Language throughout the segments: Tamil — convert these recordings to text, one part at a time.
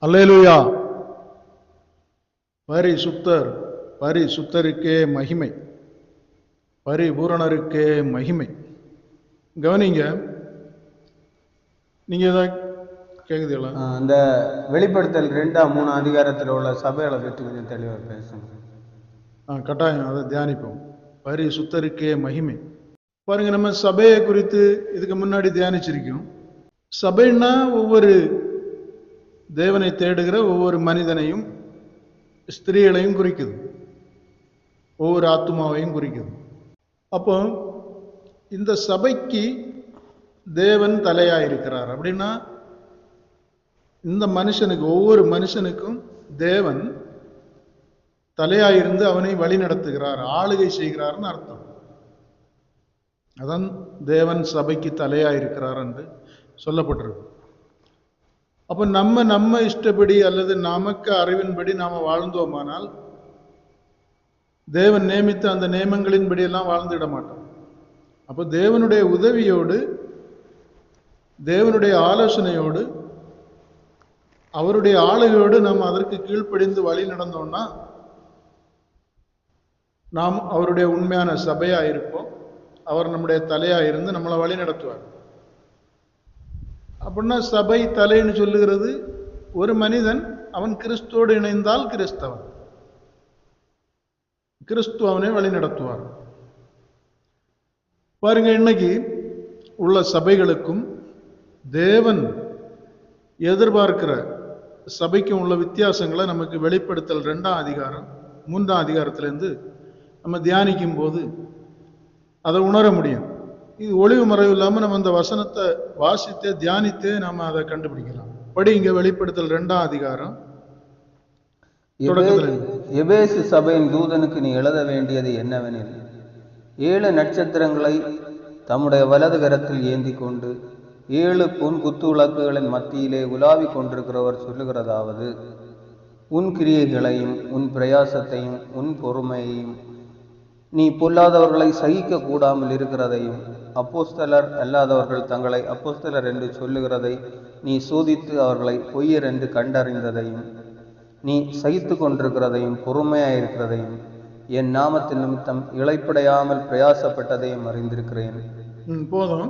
அல்லேலூயா. பரிசுத்தர், பரிசுத்தருக்கே மகிமை, பரிபூரணருக்கே மகிமை. கவனிங்க, நீங்க ஏதாவது கேக்குதுங்களா? இந்த வெளிப்படுத்தல் 2-3 அதிகாரத்தில் உள்ள சபைகளை பற்றி கொஞ்சம் தெளிவாக பேசுங்க. கட்டாயம் அதை தியானிப்போம். பரிசுத்தருக்கே மகிமை. பாருங்க, நம்ம சபையை குறித்து இதுக்கு முன்னாடி தியானிச்சிருக்கோம். சபைன்னா ஒவ்வொரு தேவனை தேடுகிற ஒவ்வொரு மனிதனையும் ஸ்திரீகளையும் குறிக்குது, ஒவ்வொரு ஆத்மாவையும் குறிக்குது. அப்போ இந்த சபைக்கு தேவன் தலையா இருக்கிறார் அப்படின்னா இந்த மனுஷனுக்கு, ஒவ்வொரு மனுஷனுக்கும் தேவன் தலையாயிருந்து அவனை வழி நடத்துகிறார், ஆளுகை செய்கிறார்னு அர்த்தம். அதான் தேவன் சபைக்கு தலையாயிருக்கிறார் என்று சொல்லப்பட்டிருக்கு. அப்ப நம்ம இஷ்டப்படி அல்லது நமக்கு அறிவின்படி நாம வாழ்ந்தோமானால் தேவன் நியமித்த அந்த நியமங்களின்படி எல்லாம் வாழ்ந்துவிட மாட்டோம். அப்ப தேவனுடைய உதவியோடு, தேவனுடைய ஆலோசனையோடு, அவருடைய ஆளுகையோடு நாம் அதற்கு கீழ்ப்படிந்து வழி நடந்தோம்னா நாம் அவருடைய உண்மையான சபையா இருப்போம். அவர் நம்முடைய தலையா இருந்து நம்மளை வழி நடத்துவார். அப்படின்னா சபை தலைன்னு சொல்லுகிறது ஒரு மனிதன் அவன் கிறிஸ்துவோடு இணைந்தால் கிறிஸ்தவன், கிறிஸ்து அவனை வழி நடத்துவார். பாருங்க, இன்னைக்கு உள்ள சபைகளுக்கும் தேவன் எதிர்பார்க்கிற சபைக்கும் உள்ள வித்தியாசங்களை நமக்கு வெளிப்படுத்தல் 2ஆம் அதிகாரம் 3ஆம் அதிகாரத்திலிருந்து நம்ம தியானிக்கும் போது அதை உணர முடியும். இது ஒளிவு மறைவு இல்லாம நம்ம அந்த வசனத்தை வாசித்தே தியானித்தே நாம அதை கண்டுபிடிக்கலாம். படிங்க, வெளிப்படுத்தல் 2ஆம் அதிகாரம். எபேசு சபையின் தூதனுக்கு நீ எழுத வேண்டியது என்னவெனில், 7 நட்சத்திரங்களை தம்முடைய வலது கரத்தில் ஏந்தி கொண்டு 7 பொன் குத்து விளக்குகளின் மத்தியிலே உலாவி கொண்டிருக்கிறவர் சொல்லுகிறதாவது, உன் கிரியைகளையும் உன் பிரயாசத்தையும் உன் பொறுமையையும் நீ பொல்லாதவர்களை சகிக்க கூடாமல் இருக்கிறதையும் அப்போஸ்தலர் அல்லாதவர்கள் தங்களை அப்போஸ்தலர் என்று சொல்லுகிறதை நீ சோதித்து அவர்களை பொய்யர் என்று கண்டறிந்ததையும் நீ சகித்து கொண்டிருக்கிறதையும் பொறுமையாயிருக்கிறதையும் என் நாமத்தின் நிமித்தம் இளைப்படையாமல் பிரயாசப்பட்டதையும் அறிந்திருக்கிறேன். போதும்.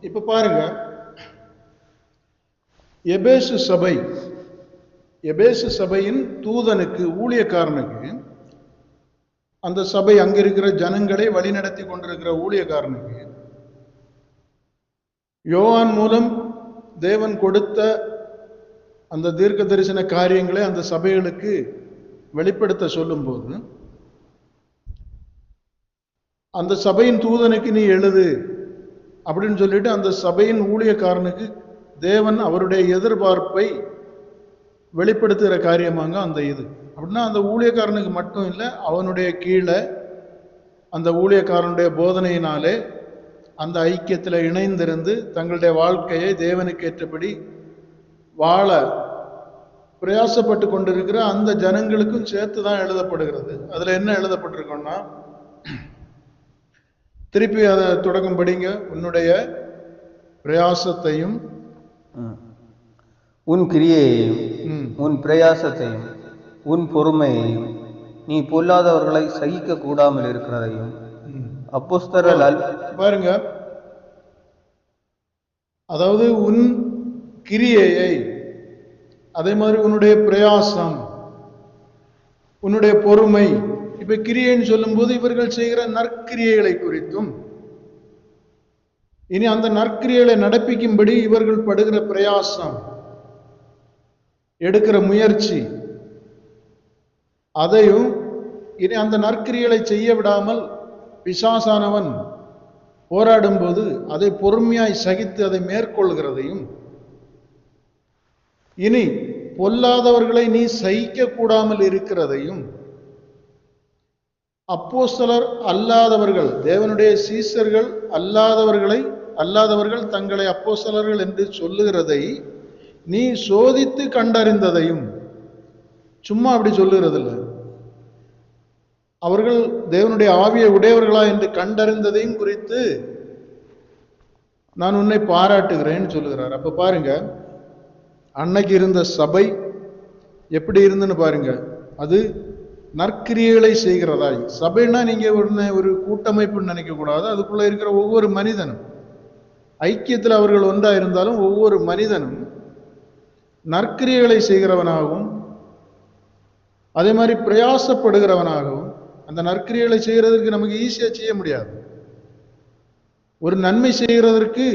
இப்ப பாருங்க, எபேசு சபை, எபேசு சபையின் தூதனுக்கு, ஊழியக்காரனுக்கு, அந்த சபை அங்கிருக்கிற ஜனங்களை வழிநடத்தி கொண்டிருக்கிற ஊழியக்காரனுக்கு யோவான் மூலம் தேவன் கொடுத்த அந்த தீர்க்க தரிசன காரியங்களை அந்த சபைகளுக்கு வெளிப்படுத்த சொல்லும் போது அந்த சபையின் தூதனுக்கு நீ எழுது அப்படின்னு சொல்லிட்டு அந்த சபையின் ஊழியக்காரனுக்கு தேவன் அவருடைய எதிர்பார்ப்பை வெளிப்படுத்துகிற காரியமாக அந்த இது. அப்படின்னா அந்த ஊழியக்காரனுக்கு மட்டும் இல்லை, அவனுடைய கீழே அந்த ஊழியக்காரனுடைய போதனையினாலே அந்த ஐக்கியத்தில் இணைந்திருந்து தங்களுடைய வாழ்க்கையை தேவனுக்கு ஏற்றபடி வாழ பிரயாசப்பட்டு கொண்டிருக்கிற அந்த ஜனங்களுக்கும் சேர்த்து தான் எழுதப்படுகிறது. அதுல என்ன எழுதப்பட்டிருக்கோம்னா, திருப்பி அதை தொடக்கம் படிங்க. உன்னுடைய பிரயாசத்தையும் உன் கிரியையையும் உன் பிரயாசத்தையும் உன் பொறுமையையும் நீ பொல்லாதவர்களை சகிக்க கூடாமல் இருக்கிறதையும் அப்போஸ்தலர். பாருங்க, அதாவது உன் கிரியையை, அதே மாதிரி உன்னுடைய பிரயாசம், உன்னுடைய பொறுமை. இப்ப கிரியைன்னு சொல்லும் போது இவர்கள் செய்கிற நற்கிரியைகளை குறித்தும், இனி அந்த நற்கிரியைகளை நடப்பிக்கும்படி இவர்கள் படுகிற பிரயாசம், எடுக்கிற முயற்சி, அதையும் இனி அந்த நற்கிரியைகளை செய்ய விடாமல் பிசாசானவன் போராடும் போது அதை பொறுமையாய் சகித்து அதை மேற்கொள்கிறதையும், இனி பொல்லாதவர்களை நீ சகிக்க கூடாமல் இருக்கிறதையும், அப்போஸ்தலர் அல்லாதவர்கள், தேவனுடைய சீசர்கள் அல்லாதவர்கள் தங்களை அப்போஸ்தலர்கள் என்று சொல்லுகிறதை நீ சோதித்து கண்டறிந்ததையும். சும்மா அப்படி சொல்லுகிறது இல்லை, அவர்கள் தேவனுடைய ஆவியை உடையவர்களா என்று கண்டறிந்ததையும் குறித்து நான் உன்னை பாராட்டுகிறேன்னு சொல்லுகிறார். அப்ப பாருங்க, அன்னைக்கு இருந்த சபை எப்படி இருந்துன்னு பாருங்க. அது நற்கிரியைகளை செய்கிறதாய். சபைன்னா நீங்க ஒரு கூட்டமைப்புன்னு நினைக்க கூடாது. அதுக்குள்ள இருக்கிற ஒவ்வொரு மனிதனும் ஐக்கியத்தில் அவர்கள் ஒன்றா இருந்தாலும் ஒவ்வொரு மனிதனும் நற்கிரியைகளை செய்கிறவனாகவும் அதே மாதிரி பிரயாசப்படுகிறவனாகவும். அந்த நற்கிரியைகளை செய்கிறதற்கு நமக்கு ஈஸியா செய்ய முடியாது. ஒரு நன்மை செய்கிறதற்கு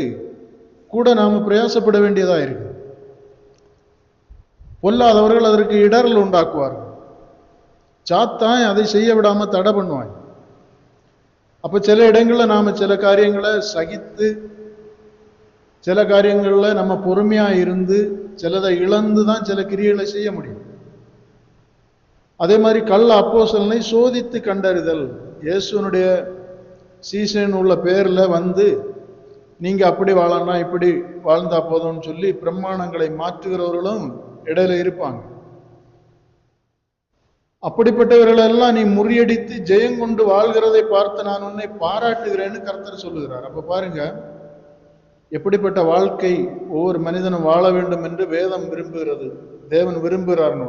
கூட நாம பிரயாசப்பட வேண்டியதா இருக்கு. பொல்லாதவர்கள் அதற்கு இடரல் உண்டாக்குவார்கள். சாத்தான் அதை செய்ய விடாம தடை பண்ணுவாங்க. அப்ப சில இடங்கள்ல நாம சில காரியங்களை சகித்து, சில காரியங்கள்ல நம்ம பொறுமையா இருந்து, சிலதை இழந்து தான் சில கிரியைகளை செய்ய முடியும். அதே மாதிரி கள்ள அப்போஸ்தலனை சோதித்து கண்டறிதல். இயேசுனுடைய சீசன் உள்ள பேர்ல வந்து நீங்க அப்படி வாழலாம், இப்படி வாழ்ந்தா போதும்னு சொல்லி பிரமாணங்களை மாற்றுகிறவர்களும் இடையில இருப்பாங்க. அப்படிப்பட்டவர்களெல்லாம் நீ முறியடித்து ஜெயங்கொண்டு வாழ்கிறதை பார்த்து நான் உன்னை பாராட்டுகிறேன்னு கர்த்தர் சொல்லுகிறார். அப்ப பாருங்க, எப்படிப்பட்ட வாழ்க்கை ஒவ்வொரு மனிதனும் வாழ வேண்டும் என்று வேதம் விரும்புகிறது, தேவன் விரும்புகிறார்னு.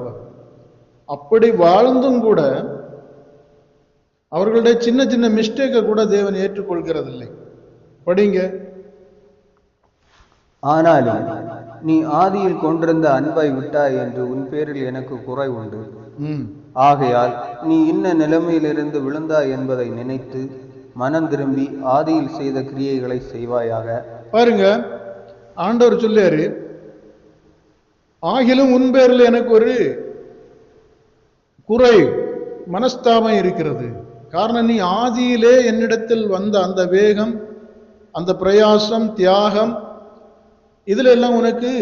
அப்படி வாழ்ந்தும் கூட அவர்களுடைய சின்ன சின்ன மிஸ்டேக்கை கூட தேவன் ஏற்றுக்கொள்கிறதில்லை. படிங்க. ஆனாலும் நீ ஆதியில் கொண்டிருந்த அன்பை விட்டாய் என்று உன் பேரில் எனக்கு குறை உண்டு. ஆகையால் நீ இன்ன நிலைமையிலிருந்து விழுந்தாய் என்பதை நினைத்து மனம் திரும்பி ஆதியில் செய்த கிரியைகளை செய்வாயாக. பாருங்க, ஆண்டவர் சொல்லியாரு, ஆகிலும் உன் பேரில் எனக்கு ஒரு குறை, மனஸ்தாபம் இருக்கிறது. காரணம், நீ ஆதியிலே என்னிடத்தில் வந்த அந்த வேகம், அந்த பிரயாசம், தியாகம், இதுல எல்லாம் உனக்கு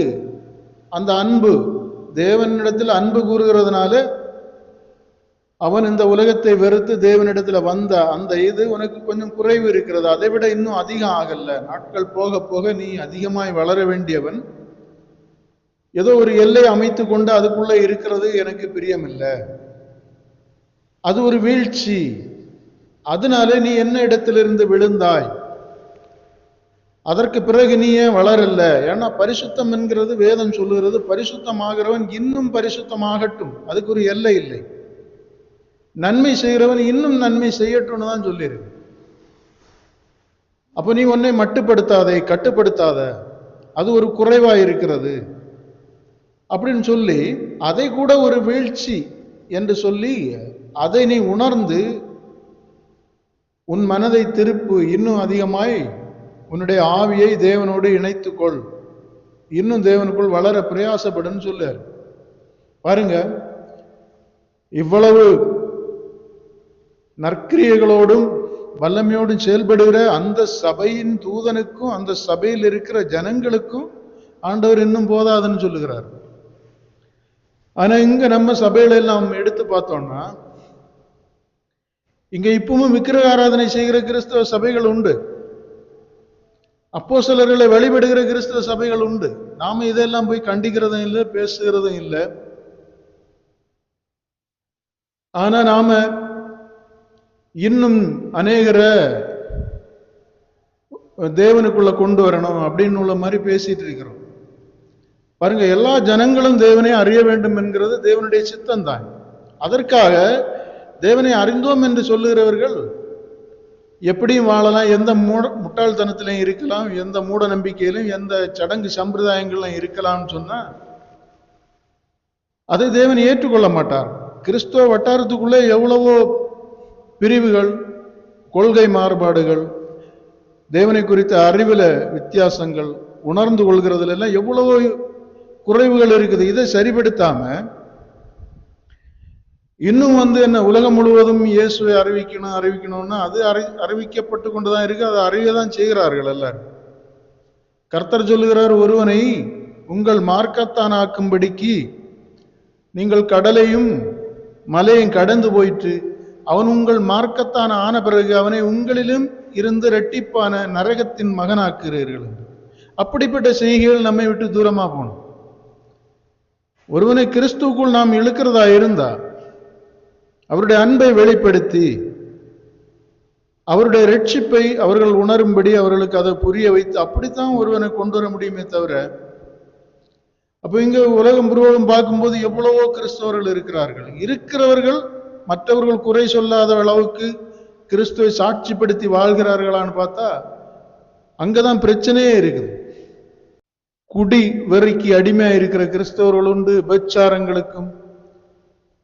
அந்த அன்பு, தேவனிடத்தில் அன்பு கூறுகிறதுனால அவன் இந்த உலகத்தை வெறுத்து தேவனிடத்துல வந்த அந்த இது உனக்கு கொஞ்சம் குறைவு இருக்கிறது. அதை விட இன்னும் அதிகம் ஆகல. நாட்கள் போக போக நீ அதிகமாய் வளர வேண்டியவன். ஏதோ ஒரு எல்லை அமைத்து கொண்டு அதுக்குள்ள இருக்கிறது எனக்கு பிரியமில்லை. அது ஒரு வீழ்ச்சி. அதனால நீ என்ன இடத்திலிருந்து விழுந்தாய், அதற்கு பிறகு நீ ஏன் வளரல? ஏன்னா பரிசுத்தம் என்கிறது வேதம் சொல்லுகிறது, பரிசுத்தமாகிறவன் இன்னும் பரிசுத்தமாகட்டும், அதுக்கு ஒரு எல்லை இல்லை. நன்மை செய்கிறவன் இன்னும் நன்மை செய்யட்டும்னு தான் சொல்லியிருக்கு. அப்ப நீ உன்னை மட்டுப்படுத்தாதே, கட்டுப்படுத்தாத, அது ஒரு குறைவா இருக்கிறது அப்படின்னு சொல்லி அதை கூட ஒரு வீழ்ச்சி என்று சொல்லி அதை நீ உணர்ந்து உன் மனதை திருப்பு, இன்னும் அதிகமாய் உன்னுடைய ஆவியை தேவனோடு இணைத்துக்கொள், இன்னும் தேவனுக்குள் வளர பிரயாசப்படுன்னு சொல்றார். பாருங்க, இவ்வளவு நற்கிரியைகளோடும் வல்லமையோடும் செயல்படுகிற அந்த சபையின் தூதனுக்கும் அந்த சபையில் இருக்கிற ஜனங்களுக்கும் ஆண்டவர் இன்னும் போதாதுன்னு சொல்லுகிறார். ஆனா இங்க நம்ம சபையில எல்லாம் எடுத்து பார்த்தோம்னா, இங்க இப்பவும் விக்கிரக ஆராதனை செய்கிற கிறிஸ்தவ சபைகள் உண்டு, அப்போஸ்தலர்களை வழிபடுகிற கிறிஸ்தவ சபைகள் உண்டு. நாம இதெல்லாம் போய் கண்டிக்கிறதும் இல்லை, பேசுகிறதும் இல்லை. ஆனா நாம இன்னும் அநேகரை தேவனுக்குள்ள கொண்டு வரணும் அப்படின்னு உள்ள மாதிரி பேசிட்டு இருக்கிறோம். பாருங்க, எல்லா ஜனங்களும் தேவனை அறிய வேண்டும் என்கிறது தேவனுடைய சித்தம் தான். அதற்காக தேவனை அறிந்தோம் என்று சொல்லுகிறவர்கள் எப்படியும் வாழலாம், எந்த முட்டாள்தனத்திலையும் இருக்கலாம், எந்த மூட நம்பிக்கையிலும் எந்த சடங்கு சம்பிரதாயங்களும் இருக்கலாம்னு சொன்னா அதை தேவன் ஏற்றுக்கொள்ள மாட்டார். கிறிஸ்துவ வட்டாரத்துக்குள்ளே எவ்வளவோ பிரிவுகள், கொள்கை மாறுபாடுகள், தேவனை குறித்த அறிவுல வித்தியாசங்கள், உணர்ந்து கொள்கிறதுல எல்லாம் எவ்வளவோ குறைவுகள் இருக்குது. இதை சரிபடுத்தாம இன்னும் என்ன உலகம் முழுவதும் இயேசுவை அறிவிக்கணும்னா அது அறிவிக்கப்பட்டு கொண்டுதான் இருக்கு. அதை அறியதான் செய்கிறார்கள் எல்லாரும். கர்த்தர் சொல்லுகிறார், ஒருவனை உங்கள் மார்க்கத்தான் ஆக்கும்படிக்கு நீங்கள் கடலையும் மலையும் கடந்து போயிட்டு அவன் உங்கள் மார்க்கத்தான் ஆன பிறகு அவனை உங்களிலும் இருந்து இரட்டிப்பான நரகத்தின் மகனாக்குகிறீர்கள். அப்படிப்பட்ட செய்கைகள் நம்மை விட்டு தூரமா போகணும். ஒருவனை கிறிஸ்துவுக்குள் நாம் இழுக்கிறதா இருந்தா அவருடைய அன்பை வெளிப்படுத்தி அவருடைய ரட்சிப்பை அவர்கள் உணரும்படி அவர்களுக்கு அதை புரிய வைத்து அப்படித்தான் ஒருவனை கொண்டு வர முடியுமே தவிர அப்ப இங்க உலகம் முழுவதும் பார்க்கும்போது எவ்வளவோ கிறிஸ்தவர்கள் இருக்கிறார்கள். இருக்கிறவர்கள் மற்றவர்கள் குறை சொல்லாத அளவுக்கு கிறிஸ்துவை சாட்சிப்படுத்தி வாழ்கிறார்களான்னு பார்த்தா அங்கதான் பிரச்சனையே இருக்குது. குடி வெறிக்கு அடிமையா இருக்கிற கிறிஸ்தவர்கள் உண்டு. விபச்சாரங்களுக்கும்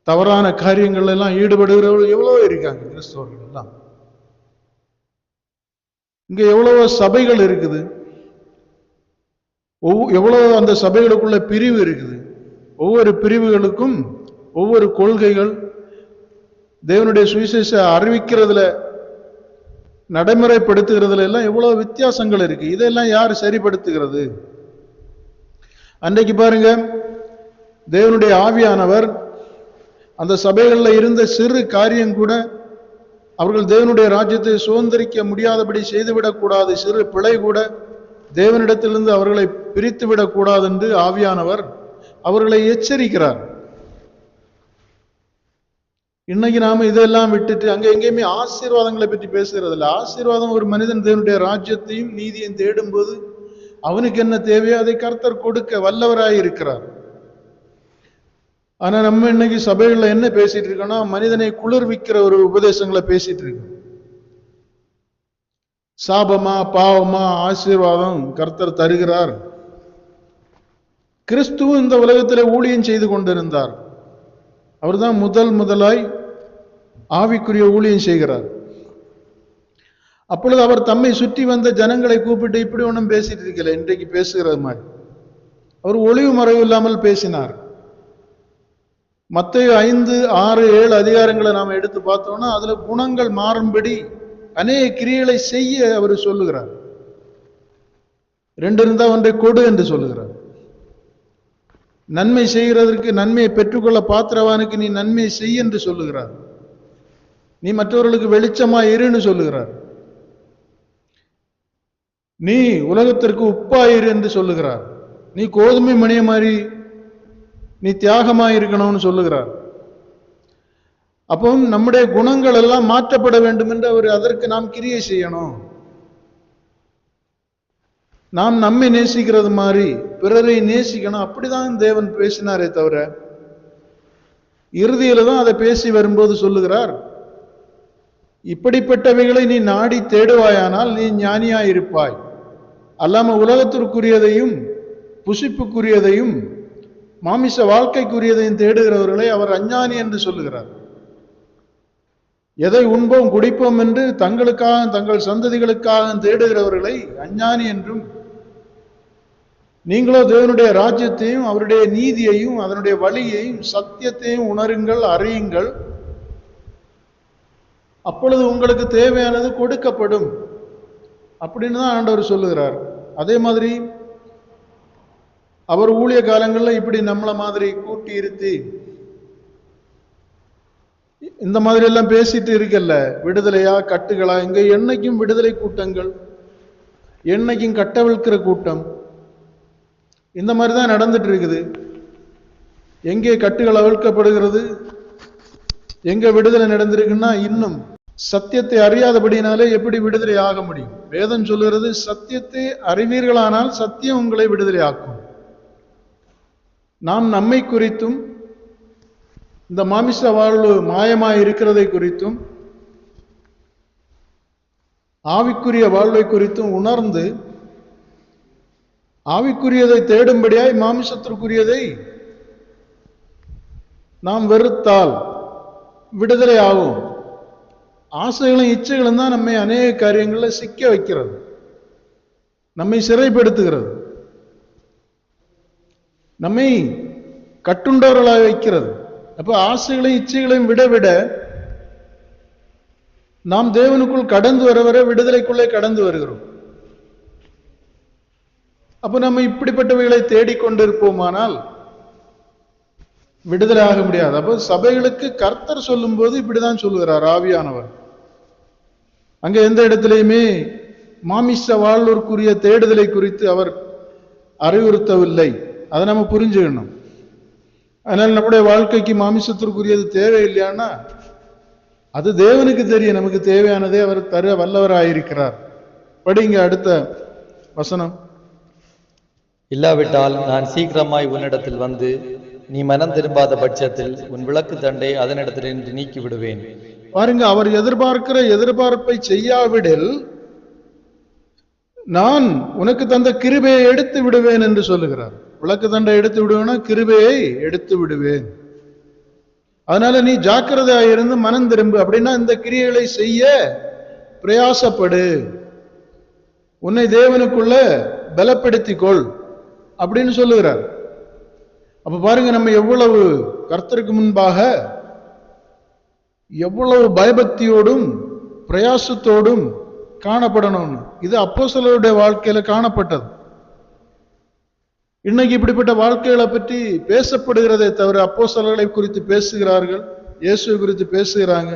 தவறான காரியங்கள் எல்லாம் ஈடுபடுகிறவர்கள் எவ்வளவோ இருக்காங்க கிறிஸ்தவர்கள் எல்லாம். இங்க எவ்வளவோ சபைகள் இருக்குது. எவ்வளவு அந்த சபைகளுக்குள்ள பிரிவு இருக்குது. ஒவ்வொரு பிரிவுகளுக்கும் ஒவ்வொரு கொள்கைகள், தேவனுடைய சுவிசேஷ அறிவிக்கிறதுல நடைமுறைப்படுத்துகிறதுல எல்லாம் எவ்வளவு வித்தியாசங்கள் இருக்கு. இதெல்லாம் யார் சரிப்படுத்துகிறது? அன்றைக்கு பாருங்க, தேவனுடைய ஆவியானவர் அந்த சபைகளில் இருந்த சிறு காரியம் கூட அவர்கள் தேவனுடைய ராஜ்யத்தை சுதந்திரிக்க முடியாதபடி செய்துவிடக்கூடாது, சிறு பிழை கூட தேவனிடத்திலிருந்து அவர்களை பிரித்து விடக்கூடாது என்று ஆவியானவர் அவர்களை எச்சரிக்கிறார். இன்னைக்கு நாம இதெல்லாம் விட்டுட்டு அங்க எங்கேயுமே ஆசீர்வாதங்களை பற்றி பேசுகிறது இல்லை. ஆசீர்வாதம், ஒரு மனிதன் தேவனுடைய ராஜ்யத்தையும் நீதியையும் தேடும் போது அவனுக்கு என்ன தேவையோ அதை கர்த்தர் கொடுக்க வல்லவராய் இருக்கிறார். ஆனா நம்ம இன்னைக்கு சபைகள்ல என்ன பேசிட்டு இருக்கோம்னா, மனிதனை குளிர்விக்கிற ஒரு உபதேசங்களை பேசிட்டு இருக்கோம். சாபமா பாவமா ஆசீர்வாதம் கர்த்தர் தருகிறார். கிறிஸ்துவ இந்த உலகத்திலே ஊழியம் செய்து கொண்டிருந்தார். அவர்தான் முதலாய் ஆவிக்குரிய ஊழியம் செய்கிறார். அப்பொழுது அவர் தம்மை சுற்றி வந்த ஜனங்களை கூப்பிட்டு இப்படி ஒன்றும் பேசிட்டு இருக்கல, இன்றைக்கு பேசுகிறது மாதிரி. அவர் ஒளிவு மறைவு இல்லாமல் பேசினார். மத்தேயு 5, 6, 7 அதிகாரங்களை நாம எடுத்து பார்த்தோம்னா அதுல குணங்கள் மாறும்படி அநேக கிரியைகளை செய்ய அவர் சொல்லுகிறார். 2 இருந்தா ஒன்றை கொடு என்று சொல்லுகிறார். நன்மை செய்கிறதற்கு, நன்மையை பெற்றுக்கொள்ள பாத்திரவானுக்கு நீ நன்மை செய் என்று சொல்லுகிறார். நீ மற்றவர்களுக்கு வெளிச்சமா இருன்னு சொல்லுகிறார். நீ உலகத்திற்கு உப்பாயிரு என்று சொல்லுகிறார். நீ கோதுமை மணிய மாதிரி நீ தியாகமாயிருக்கணும்னு சொல்லுகிறார். அப்போ நம்முடைய குணங்கள் எல்லாம் மாற்றப்பட வேண்டும் என்று அவர், அதற்கு நாம் கிரியை செய்யணும். நாம் நம்மை நேசிக்கிறது மாதிரி பிறரை நேசிக்கணும். அப்படிதான் தேவன் பேசினாரே தவிர, இறுதியில தான் அதை பேசி வரும்போது சொல்லுகிறார், இப்படிப்பட்டவைகளை நீ நாடி தேடுவாயானால் நீ ஞானியாயிருப்பாய். அல்லாம உலகத்திற்குரியதையும் புசிப்புக்குரியதையும் மாமிச வாழ்க்கைக்குரியதையும் தேடுகிறவர்களை அவர் அஞ்ஞானி என்று சொல்லுகிறார். எதை உண்போம் குடிப்போம் என்று தங்களுக்காக தங்கள் சந்ததிகளுக்காக தேடுகிறவர்களை அஞ்ஞானி என்றும், நீங்களோ தேவனுடைய ராஜ்யத்தையும் அவருடைய நீதியையும் அதனுடைய வழியையும் சத்தியத்தையும் உணருங்கள், அறியுங்கள், அப்பொழுது உங்களுக்கு தேவையானது கொடுக்கப்படும் அப்படின்னு தான் ஆண்டவர் சொல்லுகிறார். அதே மாதிரி அவர் ஊழிய காலங்களில் இப்படி நம்மள மாதிரி கூட்டி இருத்தி இந்த மாதிரி எல்லாம் பேசிட்டு இருக்கல்ல, விடுதலையா கட்டுகளா, இங்க என்னைக்கும் விடுதலை கூட்டங்கள், என்னைக்கும் கட்டவிழ்க்கிற கூட்டம், இந்த மாதிரி தான் நடந்துட்டு இருக்குது. எங்கே கட்டுகள் அவிழ்க்கப்படுகிறது, எங்க விடுதலை நடந்திருக்குன்னா, இன்னும் சத்தியத்தை அறியாதபடினாலே எப்படி விடுதலை ஆக முடியும்? வேதம் சொல்லுகிறது, சத்தியத்தை அறிவீர்களானால் சத்தியம் உங்களை விடுதலை ஆக்கும். நாம் நம்மை குறித்தும் இந்த மாமிச வாழ்வு மாயமாய் இருக்கிறதை குறித்தும் ஆவிக்குரிய வாழ்வை குறித்தும் உணர்ந்து ஆவிக்குரியதை தேடும்படியாய் மாமிசத்திற்குரியதை நாம் வெறுத்தால் விடுதலை ஆகும். ஆசைகளும் இச்சைகளும் தான் நம்மை அநேக காரியங்களில் சிக்க வைக்கிறது, நம்மை சிறைப்படுத்துகிறது, நம்மை கட்டுண்டவர்களாக வைக்கிறது. அப்ப ஆசைகளையும் இச்சைகளையும் விட நாம் தேவனுக்குள் கடந்து வர விடுதலைக்குள்ளே கடந்து வருகிறோம். அப்ப நம்ம இப்படிப்பட்டவைகளை தேடிக்கொண்டிருப்போமானால் விடுதலை ஆக முடியாது. அப்போ சபைகளுக்கு கர்த்தர் சொல்லும் போது இப்படிதான் சொல்லுகிறார் ஆவியானவர். அங்க எந்த இடத்திலையுமே மாமிச வாழ்வோருக்குரிய தேடுதலை குறித்து அவர் அறிவுறுத்தவில்லை. அதை நம்ம புரிஞ்சுக்கணும். அதனால நம்முடைய வாழ்க்கைக்கு மாமிசத்திற்குரியது தேவையில்லையானா அது தேவனுக்கு தெரியும். நமக்கு தேவையானதே அவர் தர வல்லவராயிருக்கிறார். படிங்க அடுத்த வசனம். இல்லாவிட்டால் நான் சீக்கிரமாய் உன்னிடத்தில் வந்து நீ மனம் திரும்பாத பட்சத்தில் உன் விளக்கு தண்டை அதனிடத்திலிருந்து நீக்கி விடுவேன். பாருங்க, அவர் எதிர்பார்க்கிற எதிர்பார்ப்பை செய்யாவிடில் நான் உனக்கு தந்த கிருபையை எடுத்து விடுவேன் என்று சொல்லுகிறார். விளக்கு தண்டை எடுத்து விடுவேன்னா கிருபையை எடுத்து விடுவேன். அதனால நீ ஜாக்கிரதையாயிருந்து மனம் திரும்பு. அப்படின்னா இந்த கிரியைகளை செய்ய பிரயாசப்படு, உன்னை தேவனுக்குள்ள பலப்படுத்திக் கொள் அப்படின்னு சொல்லுகிறார். அப்ப பாருங்க, நம்ம எவ்வளவு கர்த்தருக்கு முன்பாக எவ்வளவு பயபக்தியோடும் பிரயாசத்தோடும் காணப்படணும். இது அப்போஸ்தலருடைய வாழ்க்கையில காணப்பட்டது. இன்னைக்கு இப்படிப்பட்ட வாழ்க்கைகளை பற்றி பேசப்படுகிறதே தவிர அப்போஸ்தலர்களை குறித்து பேசுகிறார்கள், இயேசுவை குறித்து பேசுகிறாங்க.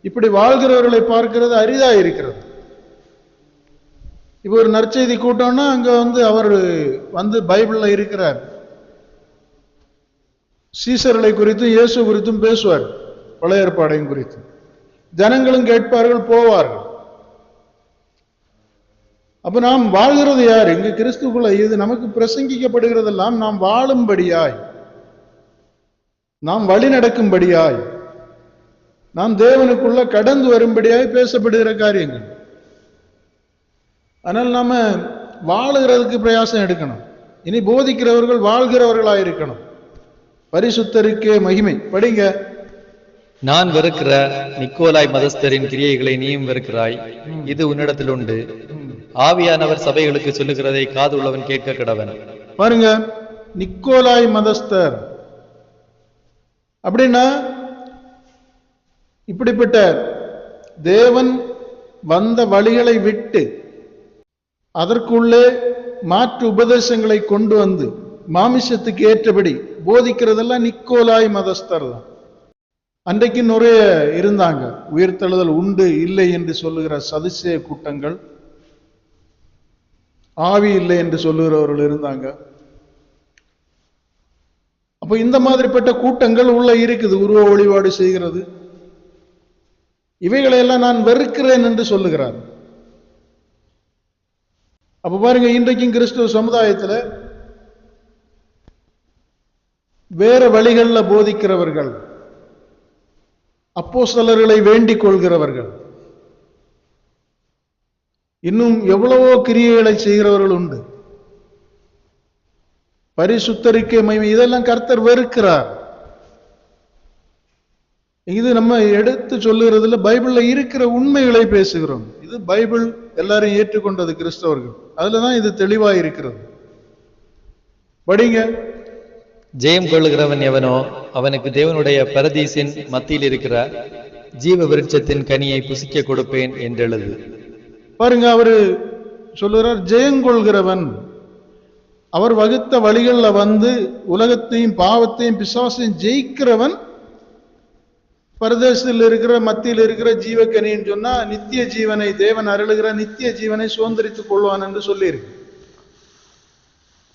இப்படி வாழ்கிறவர்களை பார்க்கிறது அரிதா இருக்கிறது. இப்ப ஒரு நற்செய்தி கூட்டம்னா அங்க அவர் பைபிள்ல இருக்கிறார், சீசர்களை குறித்தும் இயேசு குறித்தும் பேசுவார், பழைய ஏற்பாடையும் குறித்து. ஜனங்களும் கேட்பார்கள், போவார்கள். அப்ப நாம் வாழ்கிறது யார்? இங்கு கிறிஸ்துக்குள்ள இது நமக்கு பிரசங்கிக்கப்படுகிறதெல்லாம் நாம் வாழும்படியாய், நாம் வழி நடக்கும்படியாய், நாம் தேவனுக்குள்ள கடந்து வரும்படியாய் பேசப்படுகிற காரியங்கள். ஆனால் நாம வாழுகிறதுக்கு பிரயாசம் எடுக்கணும். இனி போதிக்கிறவர்கள் வாழ்கிறவர்களாயிருக்கணும். பரிசுத்தருக்கே மகிமை. படிங்க. நான் வெறுக்கிற நிக்கோலாய் மதஸ்தரின் கிரியைகளை நீயும் வெறுக்கிறாய், இது உன்னிடத்தில் உண்டு. ஆவியானவர் சபைகளுக்கு சொல்லுகிறதை காது உள்ளவன் கேட்க கடவன். பாருங்க, நிக்கோலாய் மதஸ்தர் அப்படின்னா இப்படிப்பட்ட தேவன் வந்த வழிகளை விட்டு அதற்குள்ளே மாற்று உபதேசங்களை கொண்டு வந்து மாமிசத்துக்கு ஏற்றபடி போதிக்கிறதெல்லாம் நிக்கோலாய் மதஸ்தர் தான். அன்றைக்கு நிறைய இருந்தாங்க, உயிர்த்தெழுதல் உண்டு இல்லை என்று சொல்லுகிற சதுசேய கூட்டங்கள், ஆவி இல்லை என்று சொல்லுகிறவர்கள் இருந்தாங்க. அப்ப இந்த மாதிரிப்பட்ட கூட்டங்கள் உள்ள இருக்குது, உருவ வழிபாடு செய்கிறது. இவைகளையெல்லாம் நான் வெறுக்கிறேன் என்று சொல்லுகிறார். அப்ப பாருங்க, இன்றைக்கும் கிறிஸ்துவ சமுதாயத்துல வேற வழிகள்ல போதிக்கிறவர்கள், அப்போஸ்தலர்களை வேண்டிக் கொள்கிறவர்கள், இன்னும் எவ்வளவோ கிரியைகளை செய்கிறவர்கள் உண்டு. பரிசுத்தருக்கே மகிமை, இதெல்லாம் கர்த்தர் வெறுக்கிறார். இது நம்ம எடுத்து சொல்லுகிறதுல பைபிள்ல இருக்கிற உண்மைகளை பேசுகிறோம். இது பைபிள் எல்லாரும் ஏற்றுக்கொண்டது, கிறிஸ்தவர்கள். அதுலதான் இது தெளிவா இருக்கிறது. படிங்க. ஜெயம் கொள்ளுகிறவன் எவனோ அவனுக்கு தேவனுடைய பரதீசின் மத்தியில் இருக்கிற ஜீவ விருட்சத்தின் கனியை புசிக்க கொடுப்பேன் என்றெழுது. பாருங்க, அவரு சொல்லுகிறார், ஜெயங்கொள்கிறவன், அவர் வகுத்த வழிகள்ல உலகத்தையும் பாவத்தையும் பிசாசையும் ஜெயிக்கிறவன் பரதேசத்தில் இருக்கிற மத்தியில் இருக்கிற ஜீவக்கனின்னு சொன்னா நித்திய ஜீவனை, தேவன் அருளுகிற நித்திய ஜீவனை சுதந்திரித்துக் கொள்வான் என்று சொல்லியிருக்கு.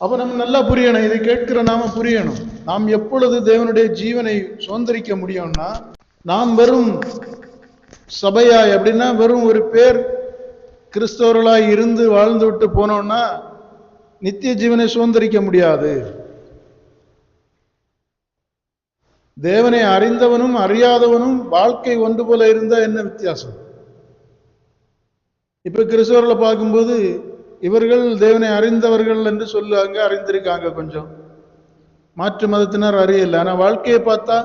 அப்ப நம்ம நல்லா புரியணும், இதை கேட்கிற நாம புரியணும். நாம் எப்பொழுது தேவனுடைய ஜீவனை சுதந்திரிக்க முடியும்னா, நாம் வெறும் சபையாய், அப்படின்னா வெறும் ஒரு பேர் கிறிஸ்தவர்களாய் இருந்து வாழ்ந்து விட்டு போனோம்னா நித்திய ஜீவனை சுதந்திரிக்க முடியாது. தேவனை அறிந்தவனும் அறியாதவனும் வாழ்க்கை ஒன்று போல இருந்தா என்ன வித்தியாசம்? இப்ப கிறிஸ்தவர்களை பார்க்கும்போது இவர்கள் தேவனை அறிந்தவர்கள் என்று சொல்லுவாங்க, அறிந்திருக்காங்க. கொஞ்சம் மாற்று மதத்தினர் அறியல. ஆனா வாழ்க்கையை பார்த்தா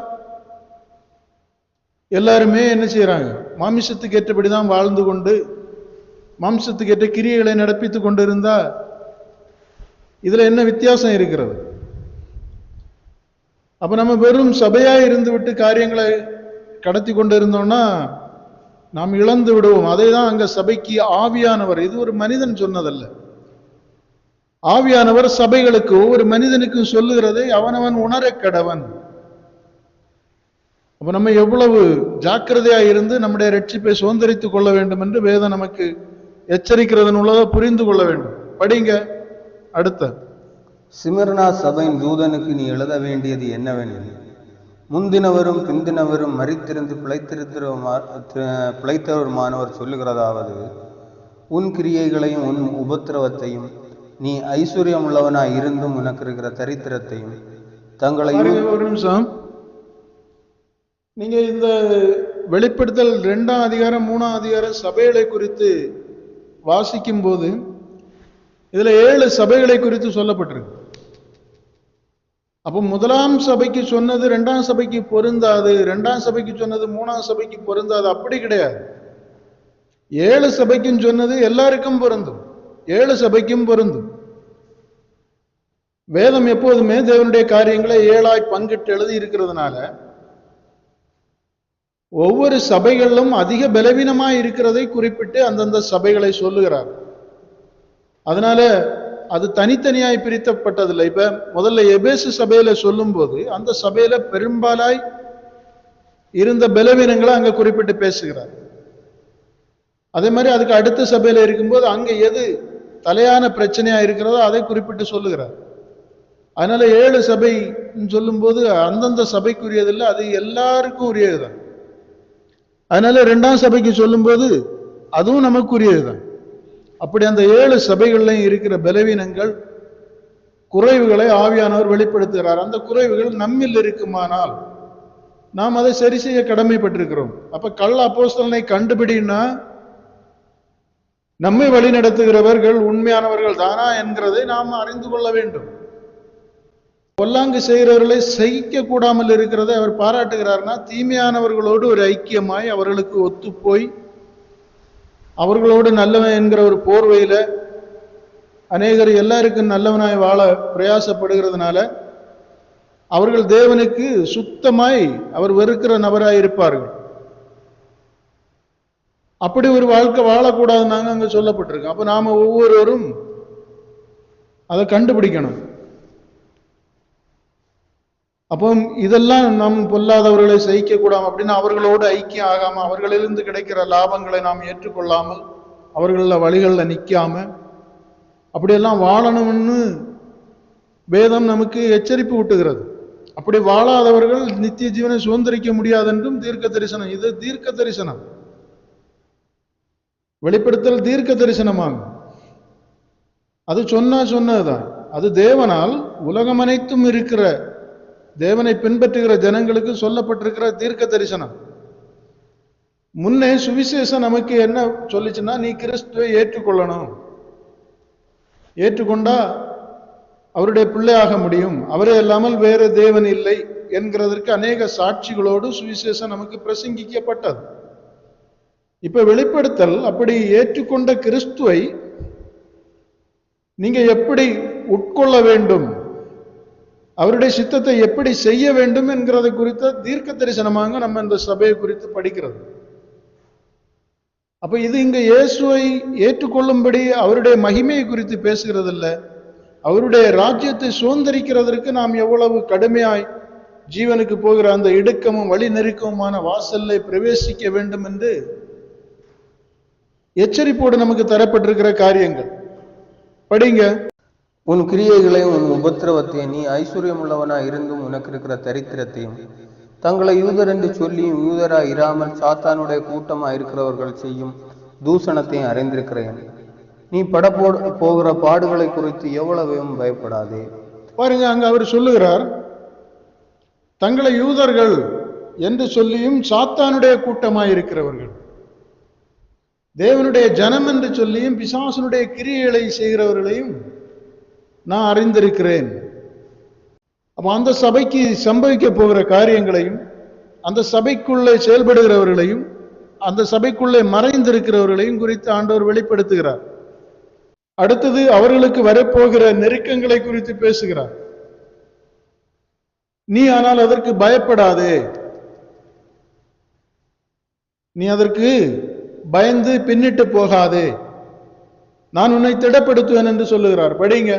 எல்லாருமே என்ன செய்யறாங்க? மாமிசத்துக்கு ஏற்றபடிதான் வாழ்ந்து கொண்டு மாம்சத்துக்கு ஏற்ற கிரியைகளை நடப்பித்துக் கொண்டு இருந்தா இதுல என்ன வித்தியாசம் இருக்கிறது? அப்ப நம்ம வெறும் சபையா இருந்து விட்டு காரியங்களை கடத்தி கொண்டு இருந்தோம்னா நாம் இழந்து விடுவோம். அதை தான் அங்க சபைக்கு ஆவியானவர், இது ஒரு மனிதன் சொன்னதல்ல, ஆவியானவர் சபைகளுக்கு ஒவ்வொரு மனிதனுக்கும் சொல்லுகிறதை அவனவன் உணர கடவன். அப்ப நம்ம எவ்வளவு ஜாக்கிரதையா இருந்து நம்முடைய ரட்சிப்பை சுதந்திரித்துக் கொள்ள வேண்டும் என்று வேதம் நமக்கு எச்சரிக்கிறதன் உள்ளதை புரிந்து கொள்ள வேண்டும். படிங்க. அடுத்த சிமிர்னா சபையின் தூதனுக்கு நீ எழுத வேண்டியது என்னவெனில், முந்தினவரும் பிந்தினவரும் மரித்திருந்து பிழைத்தவருமானவர் சொல்லுகிறதாவது, உன் கிரியைகளையும் உன் உபத்திரவத்தையும் நீ ஐஸ்வர்யம் உள்ளவனாய் இருந்தும் உனக்கு இருக்கிற தரித்திரத்தையும் தங்களை ஒரு நிமிஷம். நீங்க இந்த வெளிப்படுத்தல் 2ஆம் அதிகாரம் 3ஆம் அதிகாரம் சபைகளை குறித்து வாசிக்கும் போது இதுல 7 சபைகளை குறித்து சொல்லப்பட்டிருக்கு. அப்போ 1ஆம் சபைக்கு சொன்னது 2ஆம் சபைக்கு பொருந்தாது, 2ஆம் சபைக்கு சொன்னது 3ஆம் சபைக்கு பொருந்தாது, அப்படி கிடையாது. 7 சபைக்கும் சொன்னது எல்லாருக்கும் பொருந்தும், 7 சபைக்கும் பொருந்தும். வேதம் எப்போதுமே தேவனுடைய காரியங்களை 7ஆய் பங்கிட்டு எழுதி இருக்கிறதுனால ஒவ்வொரு சபைகளிலும் அதிக பலவீனமாய் இருக்கிறதை குறிப்பிட்டு அந்தந்த சபைகளை சொல்லுகிறார். அதனால அது தனித்தனியாய் பிரித்தப்பட்டதில்லை. இப்ப முதல்ல எபேசு சபையில சொல்லும் போது அந்த சபையில பெரும்பாலாய் இருந்த பலவீனங்களை அங்க குறிப்பிட்டு பேசுகிறார். அதே மாதிரி அதுக்கு அடுத்த சபையில இருக்கும்போது அங்க எது தலையான பிரச்சனையா இருக்கிறதோ அதை குறிப்பிட்டு சொல்லுகிறார். அதனால 7 சபை சொல்லும் போது அந்தந்த சபைக்குரியதில்லை, அது எல்லாருக்கும் உரியதுதான். அதனால 2ஆம் சபைக்கு சொல்லும் போது அதுவும் நமக்குரியதுதான். அப்படி அந்த 7 சபைகள்லையும் இருக்கிற பலவீனங்கள், குறைவுகளை ஆவியானவர் வெளிப்படுத்துகிறார். அந்த குறைவுகள் நம்மில் இருக்குமானால் நாம் அதை சரி செய்ய கடமைப்பட்டிருக்கிறோம். அப்ப கள்ள அப்போஸ்தலனை கண்டுபிடினா நம்மை வழி நடத்துகிறவர்கள் உண்மையானவர்கள் தானா என்கிறதை நாம் அறிந்து கொள்ள வேண்டும். பொல்லாங்கு செய்கிறவர்களை சகிக்க கூடாமல் இருக்கிறதை அவர் பாராட்டுகிறார்னா தீமையானவர்களோடு ஒரு ஐக்கியமாய் அவர்களுக்கு ஒத்துப்போய் அவர்களோடு நல்லவன் என்கிற ஒரு போர்வையில அநேகர் எல்லாருக்கும் நல்லவனாய் வாழ பிரயாசப்படுகிறதுனால அவர்கள் தேவனுக்கு சுத்தமாய் அவர் வெறுக்கிற நபராய் இருப்பார்கள். அப்படி ஒரு வாழ்க்கை வாழக்கூடாதுன்னாங்க அங்க சொல்லப்பட்டிருக்கு. அப்ப நாம ஒவ்வொருவரும் அதை கண்டுபிடிக்கணும். அப்போ இதெல்லாம் நம் பொல்லாதவர்களை சகிக்க கூடாம அப்படின்னா அவர்களோடு ஐக்கியம் ஆகாம அவர்களிலிருந்து கிடைக்கிற லாபங்களை நாம் ஏற்றுக்கொள்ளாமல் அவர்கள வழிகளில் நிற்காம அப்படியெல்லாம் வாழணும்னு வேதம் நமக்கு எச்சரிப்பு ஊட்டுகிறது. அப்படி வாழாதவர்கள் நித்திய ஜீவனை சுதந்திரிக்க முடியாது என்றும் தீர்க்க தரிசனம். இது தீர்க்க தரிசனம், வெளிப்படுத்தல் தீர்க்க தரிசனமாகும். அது சொன்னதுதான். அது தேவனால் உலகம் அனைத்தும் இருக்கிற தேவனை பின்பற்றுகிற ஜனங்களுக்கு சொல்லப்பட்டிருக்கிற தீர்க்க தரிசனம். முன்னே சுவிசேஷம் நமக்கு என்ன சொல்லிச்சுன்னா, நீ கிறிஸ்துவை ஏற்றுக்கொள்ளணும், ஏற்றுக்கொண்டா அவருடைய பிள்ளையாக முடியும், அவரே இல்லாமல் வேற தேவன் இல்லை என்கிறதற்கு அநேக சாட்சிகளோடு சுவிசேஷம் நமக்கு பிரசங்கிக்கப்பட்டது. இப்ப வெளிப்படுத்தல் அப்படி ஏற்றுக்கொண்ட கிறிஸ்துவை நீங்க எப்படி உட்கொள்ள வேண்டும், அவருடைய சித்தத்தை எப்படி செய்ய வேண்டும் என்கிறதை குறித்த தீர்க்க தரிசனமாக நம்ம இந்த சபையை குறித்து படிக்கிறது. அப்ப இது இங்க இயேசுவை ஏற்றுக்கொள்ளும்படி அவருடைய மகிமையை குறித்து பேசுகிறது இல்லை, அவருடைய ராஜ்யத்தை சுதந்திரிக்கிறதற்கு நாம் எவ்வளவு கடுமையாய் ஜீவனுக்கு போகிற அந்த இடுக்கமும் வழி நெருக்கமுமான வாசல்லை பிரவேசிக்க வேண்டும் என்று எச்சரிப்போடு நமக்கு தரப்பட்டிருக்கிற காரியங்கள் படிங்க. உன் கிரியைகளையும் உன் உபத்திரவத்தையும் நீ ஐஸ்வர்யம் உள்ளவனாய் இருந்தும் உனக்கு இருக்கிற தரித்திரத்தையும் தங்களை யூதர் என்று சொல்லியும் யூதராய் இராமல் சாத்தானுடைய கூட்டமாய் இருக்கிறவர்கள் செய்யும் தூஷணத்தையும் அறிந்திருக்கிறேன். நீ போகிற பாடுகளை குறித்து எவ்வளவையும் பயப்படாதே. பாருங்க, அங்க அவர் சொல்லுகிறார், தங்களை யூதர்கள் என்று சொல்லியும் சாத்தானுடைய கூட்டமாய் இருக்கிறவர்கள், தேவனுடைய ஜனம் என்று சொல்லியும் பிசாசனுடைய கிரியைகளை செய்கிறவர்களையும் நான் அறிந்திருக்கிறேன். அப்ப அந்த சபைக்கு சம்பவிக்க போகிற காரியங்களையும் அந்த சபைக்குள்ளே செயல்படுகிறவர்களையும் அந்த சபைக்குள்ளே மறைந்திருக்கிறவர்களையும் குறித்து ஆண்டவர் வெளிப்படுத்துகிறார். அடுத்தது அவர்களுக்கு வரப்போகிற நெருக்கங்களை குறித்து பேசுகிறார். நீ ஆனால் அதற்கு பயப்படாதே, நீ அதற்கு பயந்து பின்னிட்டு போகாதே, நான் உன்னை திடப்படுத்துவேன் என்று சொல்லுகிறார். படிங்க.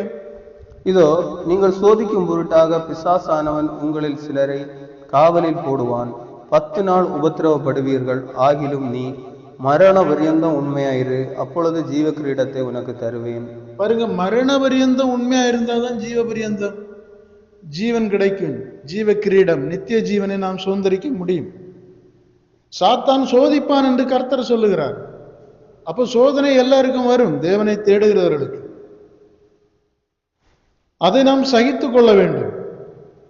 இதோ நீங்கள் சோதிக்கும் பொருட்டாக பிசாசானவன் உங்களில் சிலரை காவலில் போடுவான். 10 நாள் உபத்திரவப்படுவீர்கள். ஆகிலும் நீ மரண பரியந்தம் உண்மையாயிரு, அப்பொழுது ஜீவ கிரீடத்தை உனக்கு தருவேன். பாருங்க, மரண பரியந்தம் உண்மையா இருந்தால்தான் ஜீவ பரியந்தம் ஜீவன் கிடைக்கும். ஜீவ கிரீடம், நித்திய ஜீவனை நாம் சுதந்திரிக்க முடியும். சாத்தான் சோதிப்பான் என்று கர்த்தர் சொல்லுகிறார். அப்போ சோதனை எல்லாருக்கும் வரும், தேவனை தேடுகிறவர்களுக்கு. அதை நாம் சகித்து கொள்ள வேண்டும்.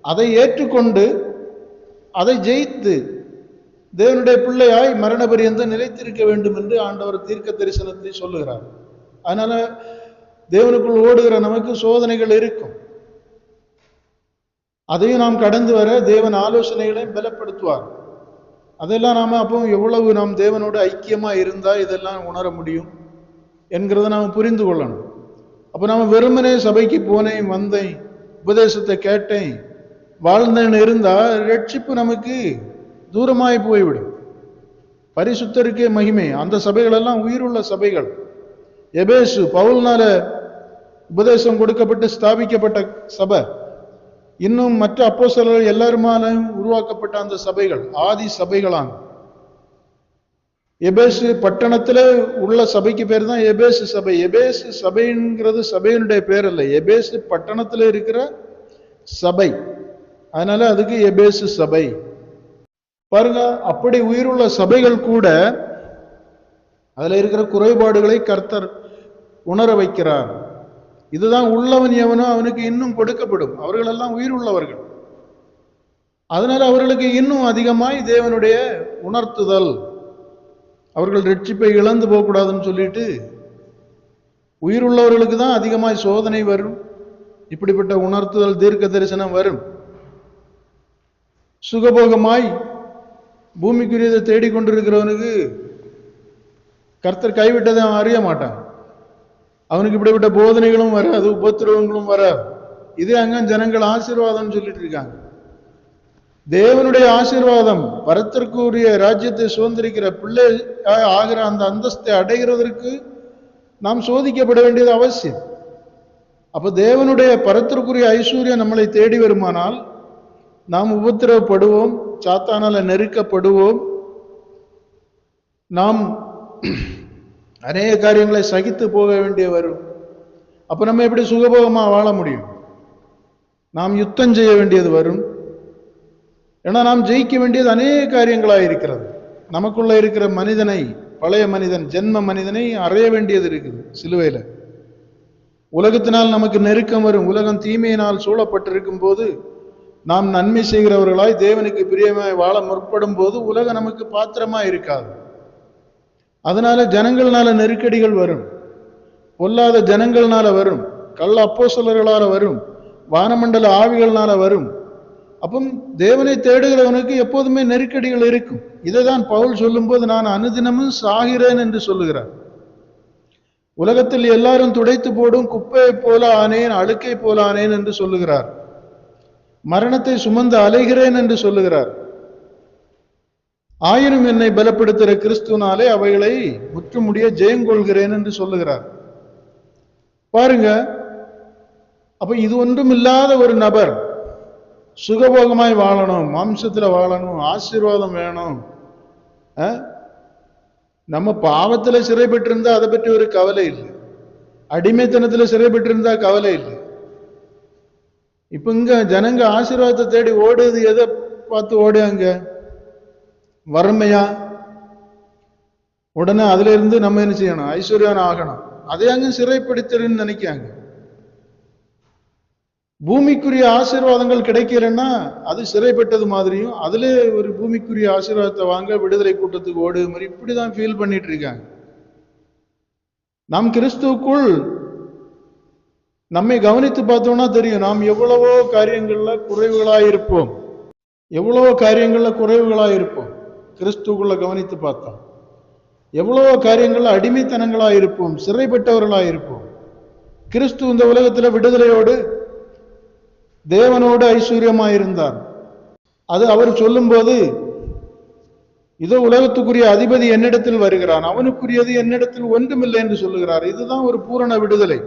அதை ஏற்றுக்கொண்டு அதை ஜெயித்து தேவனுடைய பிள்ளையாய் மரண பரியந்தம் நிலைத்திருக்க வேண்டும் என்று ஆண்டவர் தீர்க்க தரிசனத்தை சொல்லுகிறார். அதனால தேவனுக்குள் ஓடுகிற நமக்கு சோதனைகள் இருக்கும். அதையும் நாம் கடந்து வர தேவன் ஆலோசனைகளையும் பலப்படுத்துவார். அதெல்லாம் நாம அப்போ எவ்வளவு நாம் தேவனோடு ஐக்கியமா இருந்தா இதெல்லாம் உணர முடியும் என்கிறத நாம் புரிந்து கொள்ளணும். அப்போ நாம வெறுமனே சபைக்கு போனேன், வந்தேன், உபதேசத்தை கேட்டேன், வாழ்ந்தேன்னு இருந்தா ரட்சிப்பு நமக்கு தூரமாய் போய்விடும். பரிசுத்தருக்கே மகிமை. அந்த சபைகள் எல்லாம் உயிருள்ள சபைகள். எபேசு பவுல்னால உபதேசம் கொடுக்கப்பட்டு ஸ்தாபிக்கப்பட்ட சபை. இன்னும் மற்ற அப்போஸ்தலர்கள் எல்லாருமாலும் உருவாக்கப்பட்ட அந்த சபைகள் ஆதி சபைகளான எபேசு பட்டணத்துல உள்ள சபைக்கு பேர் தான் எபேசு சபை. எபேசு சபைங்கிறது சபையினுடைய பேர் அல்ல, எபேசு பட்டணத்துல இருக்கிற சபை. அதனால அதுக்கு எபேசு சபை. பாருங்க, அப்படி உயிருள்ள சபைகள் கூட அதுல இருக்கிற குறைபாடுகளை கர்த்தர் உணர வைக்கிறார். இதுதான் உள்ளவன் எவனோ அவனுக்கு இன்னும் கொடுக்கப்படும். அவர்கள் எல்லாம் உயிர் உள்ளவர்கள். அதனால அவர்களுக்கு இன்னும் அதிகமாய் தேவனுடைய உணர்த்துதல், அவர்கள் ரட்சிப்பை இழந்து போகக்கூடாதுன்னு சொல்லிட்டு உயிருள்ளவர்களுக்கு தான் அதிகமாய் சோதனை வரும். இப்படிப்பட்ட உணர்த்துதல் தீர்க்க தரிசனம் வரும். சுகபோகமாய் பூமிக்குரியதை தேடிக்கொண்டிருக்கிறவனுக்கு கர்த்தர் கைவிட்டதை அவன் அறிய மாட்டான். அவனுக்கு இப்படிப்பட்ட போதனைகளும் வராது, உபத்திரவங்களும் வராது. இதே அங்க ஜனங்கள் ஆசீர்வாதம் சொல்லிட்டு இருக்காங்க. தேவனுடைய ஆசீர்வாதம், பரத்திற்குரிய ராஜ்யத்தை சுதந்திரிக்கிற பிள்ளை ஆகிற அந்த அந்தஸ்தை அடைகிறதற்கு நாம் சோதிக்கப்பட வேண்டியது அவசியம். அப்ப தேவனுடைய பரத்திற்குரிய ஐஸ்வர்யம் நம்மளை தேடி வருமானால் நாம் உபத்திரவப்படுவோம், சாத்தானால நெருக்கப்படுவோம், நாம் அநேக காரியங்களை சகித்து போக வேண்டிய வரும். அப்ப நம்ம எப்படி சுகபோகமா வாழ முடியும்? நாம் யுத்தம் செய்ய வேண்டியது வரும். ஏன்னா நாம் ஜெயிக்க வேண்டியது அநேக காரியங்களாக இருக்கிறது. நமக்குள்ள இருக்கிற மனிதனை, பழைய மனிதன், ஜென்ம மனிதனை அறைய வேண்டியது இருக்குது சிலுவையில. உலகத்தினால் நமக்கு நெருக்கம் வரும். உலகம் தீமையினால் சூழப்பட்டிருக்கும் போது நாம் நன்மை செய்கிறவர்களாய் தேவனுக்கு பிரியமாய் வாழ முற்படும் போது உலகம் நமக்கு பாத்திரமா இருக்காது. அதனால ஜனங்கள்னால நெருக்கடிகள் வரும், பொல்லாத ஜனங்கள்னால வரும், கள்ள அப்போஸ்தலர்களால வரும், வானமண்டல ஆவிகள்னால வரும். அப்போ தேவனை தேடுகிறவனுக்கு எப்போதுமே நெருக்கடிகள் இருக்கும். இதைதான் பவுல் சொல்லும்போது நான் அனுதினமும் சாகிறேன் என்று சொல்லுகிறார். உலகத்தில் எல்லாரும் துடைத்து போடும் குப்பையை போல ஆனேன், அழுக்கை போல ஆனேன் என்று சொல்லுகிறார். மரணத்தை சுமந்து அலைகிறேன் என்று சொல்லுகிறார். ஆயினும் என்னை பலப்படுத்துகிற கிறிஸ்துவனாலே அவைகளை முற்றுமுடிய ஜெயங்கொள்கிறேன் என்று சொல்லுகிறார். பாருங்க, அப்ப இது ஒன்றும் இல்லாத ஒரு நபர் சுகபோகமாய் வாழணும், மாம்சத்துல வாழணும், ஆசீர்வாதம் வேணும், நம்ம பாவத்துல சிறை பெற்றிருந்தா அதை பற்றி ஒரு கவலை இல்லை, அடிமைத்தனத்துல சிறை பெற்றிருந்தா கவலை இல்லை. இப்ப இங்க ஜனங்க ஆசீர்வாதத்தை தேடி ஓடுது. எதை பார்த்து ஓடுங்க? வறுமையா? உடனே அதுல இருந்து நம்ம என்ன செய்யணும்? ஐஸ்வர்யான் ஆகணும். அதை அங்க சிறைப்படுத்துறன்னு நினைக்காங்க. பூமிக்குரிய ஆசீர்வாதங்கள் கிடைக்கிறேன்னா அது சிறைப்பட்டது மாதிரியும், அதுல ஒரு பூமிக்குரிய ஆசீர்வாதத்தை வாங்க விடுதலை கூட்டத்துக்கு ஓடு மாதிரி இப்படிதான் ஃபீல் பண்ணிட்டு இருக்காங்க. நாம் கிறிஸ்துவுக்குள் நம்மை கவனித்து பார்த்தோம்னா தெரியும், நாம் எவ்வளவோ காரியங்கள்ல குறைவுகளாயிருப்போம், எவ்வளவோ காரியங்கள்ல குறைவுகளாயிருப்போம். கிறிஸ்துக்குள்ள கவனித்து பார்த்தோம் எவ்வளவோ காரியங்கள்ல அடிமைத்தனங்களாயிருப்போம், சிறைப்பட்டவர்களாயிருப்போம். கிறிஸ்து இந்த உலகத்துல விடுதலையோடு தேவனோடு ஐஸ்வர்யமாயிருந்தார். அது அவர் சொல்லும் போது, இதோ உலகத்துக்குரிய அதிபதி என்னிடத்தில் வருகிறான், அவனுக்குரியது என்னிடத்தில் ஒன்றுமில்லை என்று சொல்லுகிறார். இதுதான் ஒரு பூரண விடுதலை.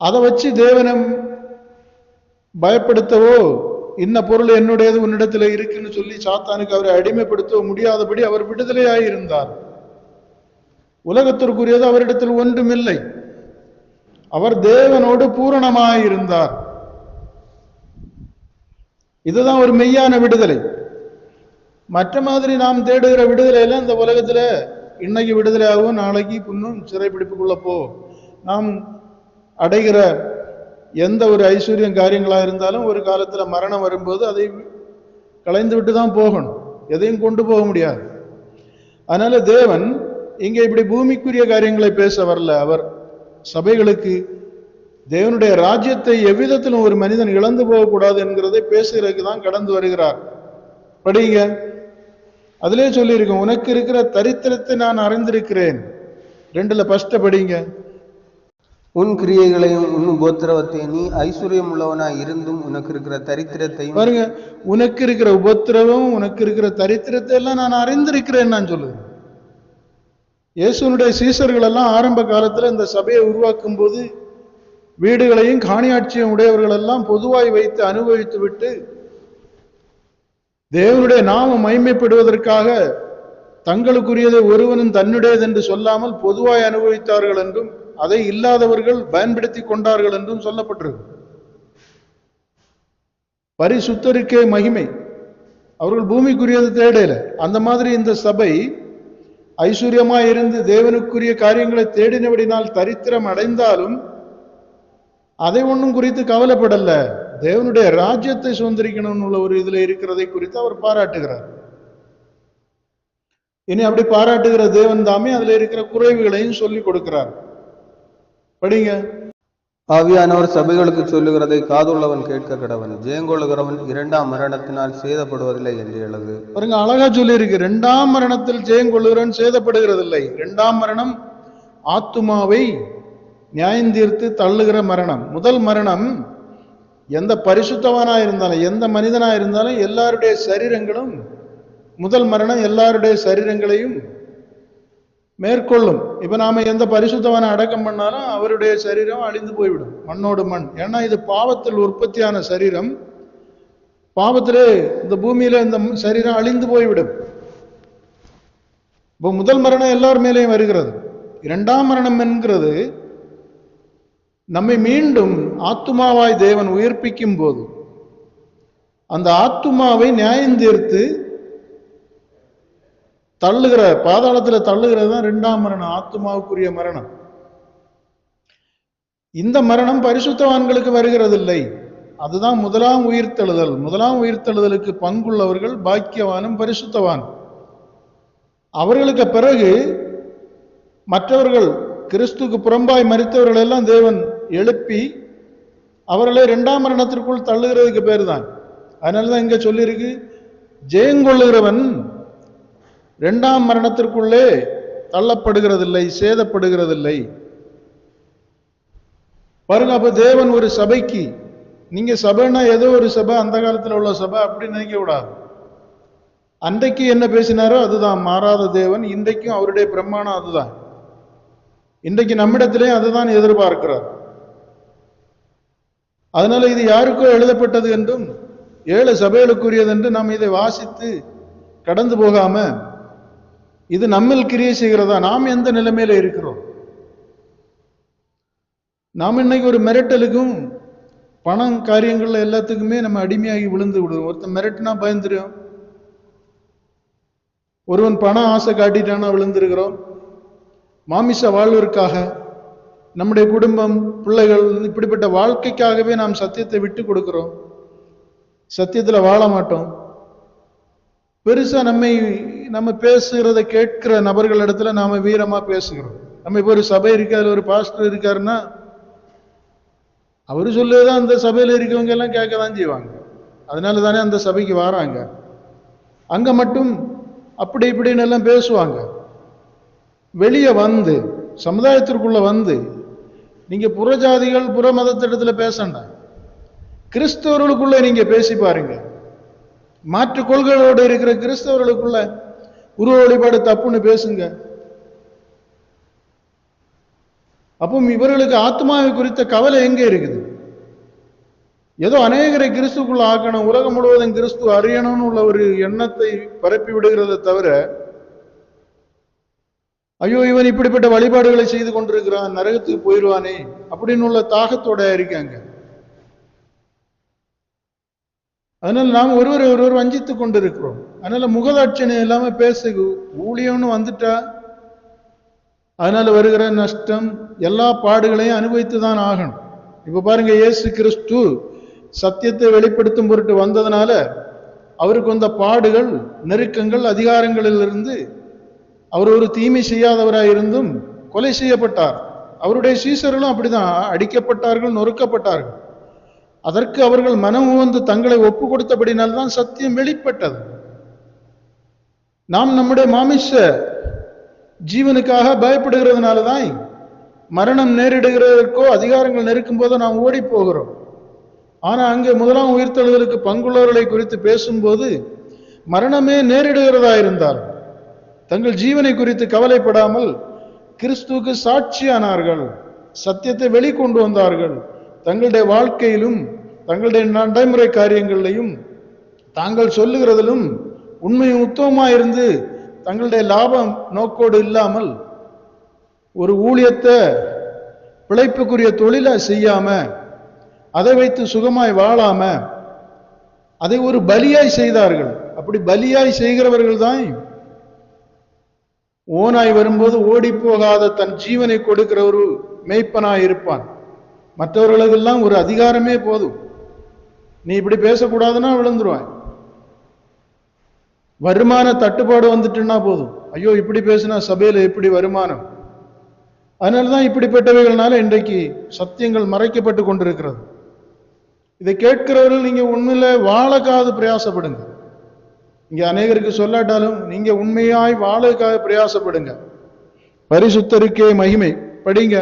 அதை வச்சு தேவனை பயப்படுத்தவோ இன்ன பொருள் என்னுடையது உன்னிடத்துல இருக்குன்னு சொல்லி சாத்தானுக்கு அவரை அடிமைப்படுத்தவோ முடியாதபடி அவர் விடுதலையாயிருந்தார். உலகத்திற்குரியது அவரிடத்தில் ஒன்றுமில்லை. அவர் தேவனோடு பூரணமாயிருந்தார். இதுதான் ஒரு மெய்யான விடுதலை. மற்ற மாதிரி நாம் தேடுகிற விடுதலையில இந்த உலகத்துல இன்னைக்கு விடுதலை ஆகும், நாளைக்கு புண்ணும் சிறைப்பிடிப்புக்குள்ள போ, நாம் அடைகிற எந்த ஒரு ஐஸ்வர்யம் காரியங்களா இருந்தாலும் ஒரு காலத்துல மரணம் வரும்போது அதை களைந்து விட்டு தான் போகணும், எதையும் கொண்டு போக முடியாது. அதனால தேவன் இங்க இப்படி பூமிக்குரிய காரியங்களை பேச வரல. அவர் சபைகளுக்கு தேவனுடைய ராஜ்யத்தை எவ்விதத்திலும் ஒரு மனிதன் இழந்து போகக்கூடாது என்கிறதை பேசுகிறதுக்கு தான் கடந்து வருகிறார். படிங்க, அதிலே சொல்லியிருக்கோம், உனக்கு இருக்கிற தரித்திரத்தை நான் அறிந்திருக்கிறேன். 2ல ஃபர்ஸ்ட் படிங்க. உன் கிரியைகளையும் உன் உபத்திரவத்தையும் நீ ஐஸ்வர்யம் உள்ளவனாய் இருந்தும் உனக்கு இருக்கிற தரித்திரத்தையும் பாருங்க, உனக்கு இருக்கிற உபத்திரவம் உனக்கு இருக்கிற தரித்திரத்தை எல்லாம் நான் அறிந்திருக்கிறேன் நான் சொல்லுவேன். இயேசுனுடைய சீசர்கள் எல்லாம் ஆரம்ப காலத்துல இந்த சபையை உருவாக்கும் போது வீடுகளையும் காணியாட்சியும் உடையவர்கள் எல்லாம் பொதுவாய் வைத்து அனுபவித்து விட்டு தேவனுடைய நாமம் மகிமைப்படுவதற்காக தங்களுக்குரியதை ஒருவனும் தன்னுடையது என்று சொல்லாமல் பொதுவாய் அனுபவித்தார்கள் என்றும் அதை இல்லாதவர்கள் பயன்படுத்தி கொண்டார்கள் என்றும் சொல்லப்பட்டிருக்கு. பரிசுத்தருக்கே மகிமை, அவர்கள் பூமிக்குரியது தேடல. அந்த மாதிரி இந்த சபை ஐஸ்வர்யமாய் இருந்து தேவனுக்குரிய காரியங்களை தேடினபடினால் தரித்திரம் அடைந்தாலும் அதை ஒன்றும் குறித்து கவலைப்படல. தேவனுடைய ராஜ்யத்தை சுதந்திரிக்கணும்னு உள்ள ஒரு இதுல இருக்கிறதை குறித்து அவர் பாராட்டுகிறார். இனி அப்படி பாராட்டுகிற தேவன் தாமே அதுல இருக்கிற குறைவுகளையும் சொல்லி கொடுக்கிறார். படிங்க. ஆவியானவர் சபைகளுக்கு சொல்லுகிறதை காதுள்ளவன் கேட்க கடவன். ஜெயங்கொள்ளுகிறவன் 2ஆம் மரணத்தினால் சேதப்படுவதில்லை என்று எழுது. பாருங்க, அழகா சொல்லி இருக்கு. 2ஆம் மரணத்தில் ஜெயங்கொள்ளுகிறவன் சேதப்படுகிறதில்லை. 2ஆம் மரணம் ஆத்துமாவை நியாயந்தீர்த்து தள்ளுகிற மரணம். முதல் மரணம் எந்த பரிசுத்தவனா இருந்தாலும் எந்த மனிதனா இருந்தாலும் எல்லாருடைய சரீரங்களும், முதல் மரணம் எல்லாருடைய சரீரங்களையும் மேற்கொள்ளும். இப்ப நாம எந்த பரிசுத்தவனை அடக்கம் பண்ணாலும் அவருடைய சரீரம் அழிந்து போய்விடும், மண்ணோடு மண். ஏன்னா இது பாவத்தில் உற்பத்தியான சரீரம். பாவத்திலே இந்த பூமியில இந்த சரீரம் அழிந்து போய்விடும். இப்போ முதல் மரணம் எல்லார் மேலேயும் வருகிறது. 2ஆம் மரணம் என்கிறது நம்மை மீண்டும் ஆத்துமாவாய் தேவன் உயிர்ப்பிக்கும் போது அந்த ஆத்துமாவை நியாயம் தீர்த்து தள்ளுகிற, பாதாளத்துல தள்ளுகிறது தான் 2ஆம் மரணம், ஆத்துமாவுக்குரிய மரணம். இந்த மரணம் பரிசுத்தவான்களுக்கு வருகிறதில்லை. அதுதான் முதலாம் உயிர்த்தெழுதல். முதலாம் உயிர்த்தெழுதலுக்கு பங்குள்ளவர்கள் பாக்கியவானும் பரிசுத்தவான். அவர்களுக்கு பிறகு மற்றவர்கள், கிறிஸ்துக்கு புறம்பாய் மரித்தவர்கள் எல்லாம் தேவன் எழுப்பி அவர்களை 2ஆம் மரணத்திற்குள் தள்ளுகிறதுக்கு பேர் தான். அதனாலதான் இங்க சொல்லியிருக்கு, ஜெயங்கொள்ளுகிறவன் 2ஆம் மரணத்திற்குள்ளே தள்ளப்படுகிறதில்லை, சேதப்படுகிறதில்லை. பாருங்க, அப்ப தேவன் ஒரு சபைக்கு, நீங்க சபைன்னா ஏதோ ஒரு சபை, அந்த காலத்துல உள்ள சபை அப்படி நினைக்க கூடாது. அன்றைக்கு என்ன பேசினாரோ அதுதான் மாறாத தேவன். இன்றைக்கும் அவருடைய பிரமாணம் அதுதான். இன்றைக்கு நம்மிடத்திலே அதுதான் எதிர்பார்க்கிறார். அதனால இது யாருக்கோ எழுதப்பட்டது என்றும் 7 சபைகளுக்குரியது என்று நாம் இதை வாசித்து கடந்து போகாம இது நம்மில் கிரியை செய்கிறதா, நாம் எந்த நிலைமையில இருக்கிறோம். நாம் இன்னைக்கு ஒரு மிரட்டலுக்கும் பணம் காரியங்கள்ல எல்லாத்துக்குமே நம்ம அடிமையாகி விழுந்து விடுவோம். ஒருத்தன் மிரட்டினா பயந்துரும், ஒருவன் பண ஆசை காட்டிட்டானா விழுந்திருக்கிறோம். மாமிச வாழ்விற்காக, நம்முடைய குடும்பம், பிள்ளைகள், இப்படிப்பட்ட வாழ்க்கைக்காகவே நாம் சத்தியத்தை விட்டு கொடுக்கிறோம். சத்தியத்துல வாழ மாட்டோம். பெருசா நம்ம பேசுகிறத கேட்கிற நபர்கள் இடத்துல நாம வீரமா பேசுகிறோம். நம்ம இப்போ ஒரு சபை இருக்கு, அதுல ஒரு பாஸ்டர் இருக்காருன்னா அவரு சொல்லுதான் அந்த சபையில இருக்கவங்க எல்லாம் கேட்கதான் செய்வாங்க. அதனால தானே அந்த சபைக்கு வராங்க. அங்க மட்டும் அப்படி இப்படின்னு எல்லாம் பேசுவாங்க. வெளியே வந்து சமுதாயத்திற்குள்ள வந்து நீங்க புறஜாதிகள் புற மதத்திடத்துல பேசண்டா, கிறிஸ்தவர்களுக்குள்ள நீங்க பேசி பாருங்க. மாற்று கொள்கைகளோடு இருக்கிற கிறிஸ்தவர்களுக்குள்ள உருவ வழிபாடு தப்புன்னு பேசுங்க. அப்போ இவர்களுக்கு ஆத்மாவை குறித்த கவலை எங்க இருக்குது? ஏதோ அநேகரை கிறிஸ்துக்குள்ள ஆக்கணும், உலகம் முழுவதும் கிறிஸ்து அறியணும்னு உள்ள ஒரு எண்ணத்தை பரப்பி விடுகிறத தவிர, ஐயோ இவன் இப்படிப்பட்ட வழிபாடுகளை செய்து கொண்டிருக்கிறான், நரகத்துக்கு போயிடுவானே அப்படின்னு உள்ள தாகத்தோட இருக்காங்க. அதனால நாம் ஒருவர் வஞ்சித்துக் கொண்டிருக்கிறோம். அதனால முகதாட்சணை இல்லாம பேசு. ஊழியம்னு வந்துட்டா அதனால வருகிற நஷ்டம், எல்லா பாடுகளையும் அனுபவித்துதான் ஆகணும். இப்ப பாருங்க, இயேசு கிறிஸ்து சத்தியத்தை வெளிப்படுத்தும் பொருட்டு வந்ததுனால அவருக்கு வந்த பாடுகள், நெருக்கங்கள், அதிகாரங்களிலிருந்து அவர் ஒரு தீமை செய்யாதவராயிருந்தும் கொலை செய்யப்பட்டார். அவருடைய சீசர்களும் அப்படிதான் அடிக்கப்பட்டார்கள், நொறுக்கப்பட்டார்கள். அதற்கு அவர்கள் மனம் வந்து தங்களை ஒப்பு கொடுத்தபடினால்தான் சத்தியம் வெளிப்பட்டது. நாம் நம்முடைய மாமிச ஜீவனுக்காக பயப்படுகிறதுனாலதான் மரணம் நேரிடுகிறதற்கோ அதிகாரங்கள் நெருக்கும் போது நாம் ஓடி போகிறோம். ஆனா அங்கே முதலாம் உயிர்த்தெழுதலுக்கு பங்குள்ளவர்களை குறித்து பேசும்போது மரணமே நேரிடுகிறதா இருந்தால் தங்கள் ஜீவனை குறித்து கவலைப்படாமல் கிறிஸ்துவுக்கு சாட்சியானார்கள், சத்தியத்தை வெளிக்கொண்டு வந்தார்கள். தங்களுடைய வாழ்க்கையிலும் தங்களுடைய நடைமுறை காரியங்களிலையும் தாங்கள் சொல்லுகிறதிலும் உண்மையும் உத்தமமாயிருந்து தங்களுடைய லாபம் நோக்கோடு இல்லாமல் ஒரு ஊழியத்தை பிழைப்புக்குரிய தொழிலை செய்யாம, அதை வைத்து சுகமாய் வாழாம அதை ஒரு பலியாய் செய்தார்கள். அப்படி பலியாய் செய்கிறவர்கள் தான் ஓனாய் வரும்போது ஓடி போகாத தன் ஜீவனை கொடுக்கிற ஒரு மேய்ப்பனாய் இருப்பான். மற்றவர்களுக்கெல்லாம் ஒரு அதிகாரமே போதும், நீ இப்படி பேசக்கூடாதுன்னா விழுந்துருவான். வருமான தட்டுப்பாடு வந்துட்டுன்னா போதும், ஐயோ இப்படி பேசினா சபையில எப்படி வருமானம். அதனாலதான் இப்படிப்பட்டவைகள்னால இன்றைக்கு சத்தியங்கள் மறைக்கப்பட்டு கொண்டிருக்கிறது. இதை கேட்கிறவர்கள் நீங்க உண்மையில வாழக்காக பிரயாசப்படுங்க. இங்க அநேகருக்கு சொல்லாட்டாலும் நீங்க உண்மையாய் வாழக்காக பிரயாசப்படுங்க. பரிசுத்தருக்கே மகிமை. படிங்க.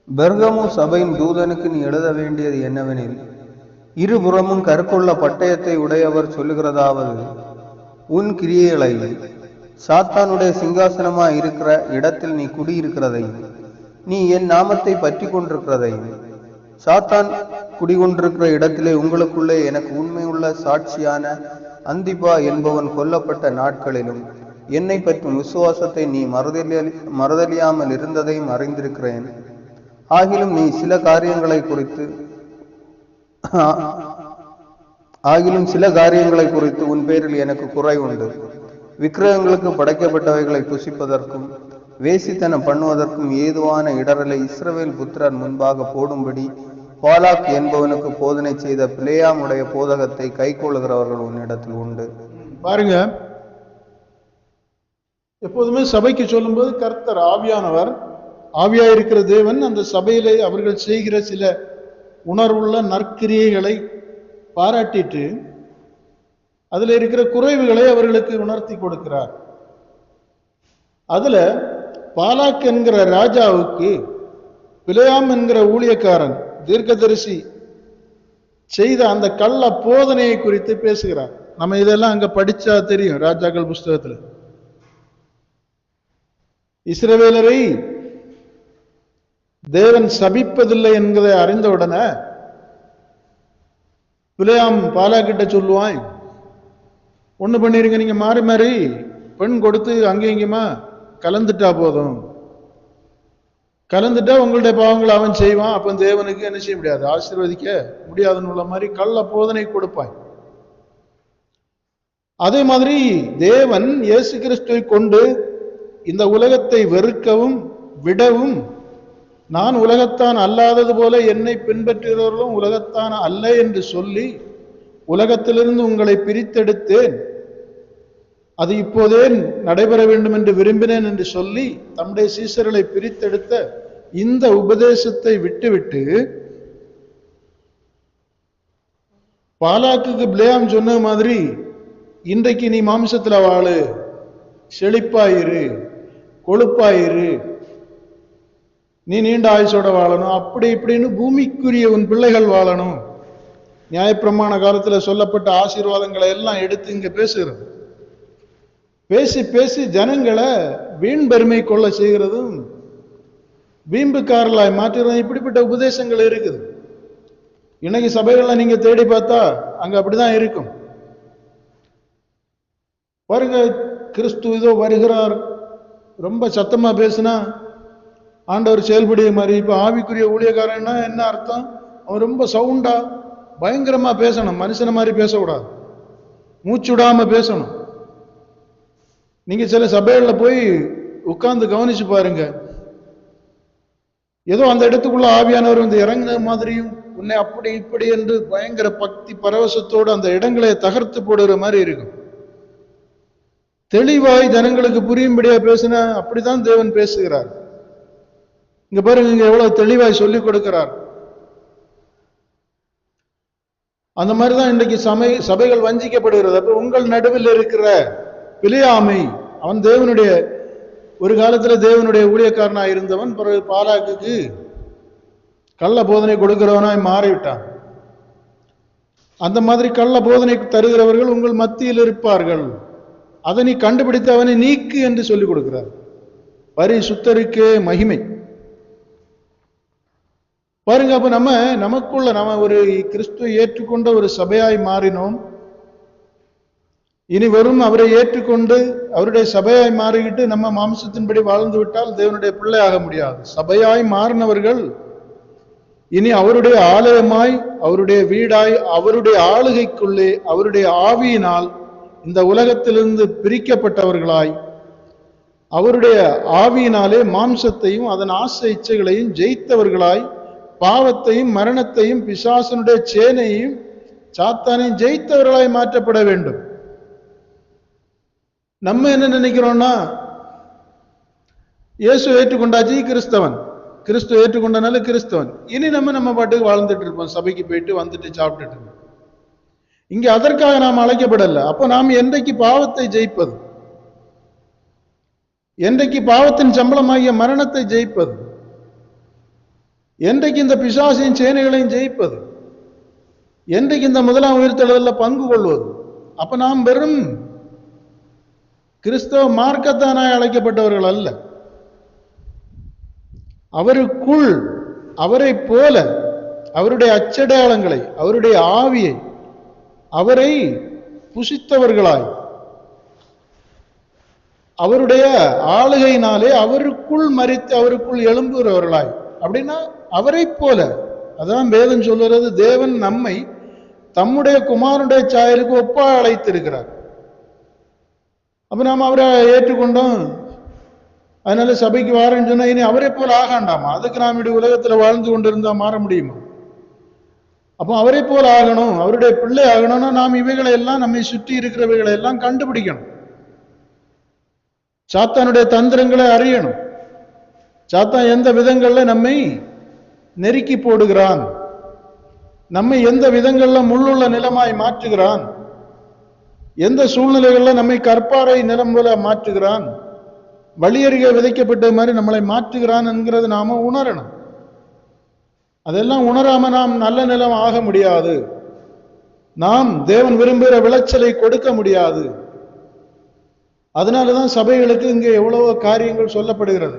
பெர்கமு சபையின் தூதனுக்கு நீ எழுத வேண்டியது என்னவெனில், இருபுறமும் கற்கொள்ள பட்டயத்தை உடையவர் சொல்லுகிறதாவது, உன் கிரியைகளை சாத்தானுடைய சிங்காசனமாய் இருக்கிற இடத்தில் நீ குடியிருக்கிறதையும், நீ என் நாமத்தை பற்றி கொண்டிருக்கிறதையும், சாத்தான் குடிகொண்டிருக்கிற இடத்திலே உங்களுக்குள்ளே எனக்கு உண்மையுள்ள சாட்சியான அந்திபா என்பவன் கொல்லப்பட்ட நாட்களிலும் என்னை பற்றும் விசுவாசத்தை நீ மறுதலியாமல் இருந்ததையும் அறிந்திருக்கிறேன். ஆகிலும் சில காரியங்களை குறித்து உன் பேரில் எனக்கு குறை உண்டு. விக்கிரகங்களுக்கு படைக்கப்பட்டவைகளை புசிப்பதற்கும் வேசித்தனம் பண்ணுவதற்கும் ஏதுவான இடரலை இஸ்ரவேல் புத்திரர் முன்பாக போடும்படி பாலாக் என்பவனுக்கு போதனை செய்த பிலேயாமுடைய போதகத்தை கைக்கொள்ளுகிறவர்கள் உன்னிடத்தில் உண்டு. பாருங்க, எப்போதுமே சபைக்கு சொல்லும் போது கர்த்தர் ஆவியானவர், ஆவியாயிருக்கிற தேவன் அந்த சபையிலே அவர்கள் செய்கிற சில உணர்வுள்ள நற்கிரியைகளை பாராட்டிட்டு அதுல இருக்கிற குறைவுகளை அவர்களுக்கு உணர்த்தி கொடுக்கிறார். அதுல பாலாக் என்கிற ராஜாவுக்கு பிலேயாம் என்கிற ஊழியக்காரன் தீர்க்கதரிசி செய்த அந்த கள்ள போதனையை குறித்து பேசுகிறார். நம்ம இதெல்லாம் அங்க படிச்சா தெரியும். ராஜாக்கள் புஸ்தகத்துல இஸ்ரவேலரை தேவன் சபிப்பதில்லை என்பதை அறிந்தவுடனே பிலேயாம் பாலாக்கிட்ட சொல்லுவான், ஒண்ணு பண்ணிருங்க, நீங்க மாறி மாறி பெண் கொடுத்து அங்கேயுமா கலந்துட்டா போதும், கலந்துட்டா உங்களுடைய பாவங்களை அவன் செய்வான், அப்ப தேவனுக்கு என்ன செய்ய முடியாது, ஆசீர்வதிக்க முடியாதுன்னு உள்ள மாதிரி கள்ள போதனை கொடுப்பான். அதே மாதிரி தேவன் இயேசு கிறிஸ்துவை கொண்டு இந்த உலகத்தை வெறுக்கவும் விடவும், நான் உலகத்தான் அல்லாதது போல என்னை பின்பற்றுகிறவர்களும் உலகத்தான் அல்ல என்று சொல்லி உலகத்திலிருந்து உங்களை பிரித்தெடுத்தேன், அது இப்போதே நடைபெற வேண்டும் என்று விரும்பினேன் என்று சொல்லி தம்முடைய சீசர்களை பிரித்தெடுத்த இந்த உபதேசத்தை விட்டுவிட்டு பாலாக்குக்கு பிலேயாம் சொன்ன மாதிரி இன்றைக்கு நீ மாம்சத்துல வாழு, செழிப்பாயிரு, கொழுப்பாயிரு, நீ நீண்ட ஆயுசோட வாழணும், அப்படி இப்படின்னு பூமிக்குரிய உன் பிள்ளைகள் வாழணும், நியாயப்பிரமாண காலத்துல சொல்லப்பட்ட ஆசீர்வாதங்களை எல்லாம் எடுத்து இங்க பேசுகிறது. பேசி பேசி ஜனங்களை வீண் பெருமை கொள்ள செய்கிறதும் வீம்புக்காரலாய் மாற்றுறதும் இப்படிப்பட்ட உபதேசங்கள் இருக்குது. இன்னைக்கு சபைகள்ல நீங்க தேடி பார்த்தா அங்க அப்படிதான் இருக்கும். பாருங்க, கிறிஸ்து இதோ வருகிறார் ரொம்ப சத்தமா பேசினா ஆண்டவர் செயல்படிய மாதிரி. இப்ப ஆவிக்குரிய ஊழியக்காரன்னா என்ன அர்த்தம்? அவன் ரொம்ப சவுண்டா பயங்கரமா பேசணும், மனுஷன மாதிரி பேசக்கூடாது, மூச்சு விடாம பேசணும். நீங்க சில சபைகள்ல போய் உட்கார்ந்து கவனிச்சு பாருங்க, ஏதோ அந்த இடத்துக்குள்ள ஆவியானவர் வந்து இறங்கின மாதிரியும் உன்னை அப்படி இப்படி என்று பயங்கர பக்தி பரவசத்தோடு அந்த இடங்களை தகர்த்து போடுற மாதிரி இருக்கும். தெளிவாய் ஜனங்களுக்கு புரியும்படியா பேசின அப்படித்தான் தேவன் பேசுகிறார். இங்க பாருங்க, இங்க எவ்வளவு தெளிவாய் சொல்லிக் கொடுக்கிறார். அந்த மாதிரிதான் இன்றைக்கு சபைகள் வஞ்சிக்கப்படுகிறது. அப்ப உங்கள் நடுவில் இருக்கிற பிலியாமை, அவன் தேவனுடைய ஒரு காலத்துல தேவனுடைய ஊழியக்காரனா இருந்தவன், பிறகு பாலாக்குக்கு கள்ள போதனை கொடுக்கிறவனாய் மாறிவிட்டான். அந்த மாதிரி கள்ள போதனை தருகிறவர்கள் உங்கள் மத்தியில் இருப்பார்கள். அதை நீ கண்டுபிடித்து அவனை நீக்கு என்று சொல்லிக் கொடுக்கிறார். பரிசுத்தருக்கே மகிமை. பாருங்க, அப்ப நம்ம ஒரு கிறிஸ்துவை ஏற்றுக்கொண்ட ஒரு சபையாய் மாறினோம். இனி வரும் அவரை ஏற்றுக்கொண்டு அவருடைய சபையாய் மாறிக்கிட்டு நம்ம மாம்சத்தின்படி வாழ்ந்து விட்டால் தேவனுடைய பிள்ளை ஆக முடியாது. சபையாய் மாறினவர்கள் இனி அவருடைய ஆலயமாய், அவருடைய வீடாய், அவருடைய ஆளுகைக்குள்ளே அவருடைய ஆவியினால் இந்த உலகத்திலிருந்து பிரிக்கப்பட்டவர்களாய், அவருடைய ஆவியினாலே மாம்சத்தையும் அதன் ஆசை இச்சைகளையும் ஜெயித்தவர்களாய், பாவத்தையும் மரணத்தையும் பிசாசனுடைய சேனையும் சாத்தானையும் ஜெயித்தவர்களாய் மாற்றப்பட வேண்டும். நம்ம என்ன நினைக்கிறோம்னா, இயேசு ஏற்றுக்கொண்டாச்சு கிறிஸ்தவன், கிறிஸ்துவ ஏற்றுக்கொண்டனால கிறிஸ்தவன், இனி நம்ம பாட்டுக்கு வாழ்ந்துட்டு இருப்போம், சபைக்கு போயிட்டு வந்துட்டு சாப்பிட்டுட்டு இருப்போம். இங்க அதற்காக நாம் அழைக்கப்படல. அப்ப நாம் என்றைக்கு பாவத்தை ஜெயிப்பது? என்றைக்கு பாவத்தின் சம்பளமாகிய மரணத்தை ஜெயிப்பது? என்றைக்கு இந்த பிசாசின் சேனைகளையும் ஜெயிப்பது? என்றைக்கு இந்த முதலாம் உயிர்த்தெழுதலில் பங்கு கொள்வது? அப்ப நாம் வெறும் கிறிஸ்தவ மார்க்கத்தானாய் அழைக்கப்பட்டவர்கள் அல்ல. அவருக்குள் அவரை போல அவருடைய அச்சடையாளங்களை, அவருடைய ஆவியை, அவரை புசித்தவர்களாய், அவருடைய ஆளுகையினாலே அவருக்குள் மரித்து அவருக்குள் எழும்புகிறவர்களாய், அப்படின்னா அவரை போல. அதான் வேதம் சொல்லுறது, தேவன் நம்மை தம்முடைய குமாரனுடைய சாயலுக்கு ஒப்பா அழைத்திருக்கிறார். அப்ப நாம் அவரை ஏற்றுக்கொண்டோம், அதனால சபைக்கு வாரன்னு சொன்னா இனி அவரை போல ஆகாண்டாமா? அதுக்கு நாம் இப்படி உலகத்துல வாழ்ந்து கொண்டிருந்தா மாற முடியுமா? அப்போ அவரை போல ஆகணும், அவருடைய பிள்ளை ஆகணும்னா நாம் இவைகளை எல்லாம், நம்மை சுற்றி இருக்கிறவைகளை எல்லாம் கண்டுபிடிக்கணும். சாத்தானுடைய தந்திரங்களை அறியணும். சாத்தான் எந்த விதங்கள்ல நம்மை நெருக்கி போடுகிறான், நம்மை எந்த விதங்கள்ல முள்ளுள்ள நிலமாய் மாற்றுகிறான், எந்த சூழ்நிலைகள்ல நம்மை கற்பாறை நிலம் போல மாற்றுகிறான், வழியருகே விதைக்கப்பட்ட மாதிரி நம்மளை மாற்றுகிறான் என்கிறது நாம உணரணும். அதெல்லாம் உணராம நாம் நல்ல நிலம் ஆக முடியாது. நாம் தேவன் விரும்புகிற விளைச்சலை கொடுக்க முடியாது. அதனாலதான் சபைகளுக்கு இங்கே எவ்வளவோ காரியங்கள் சொல்லப்படுகிறது.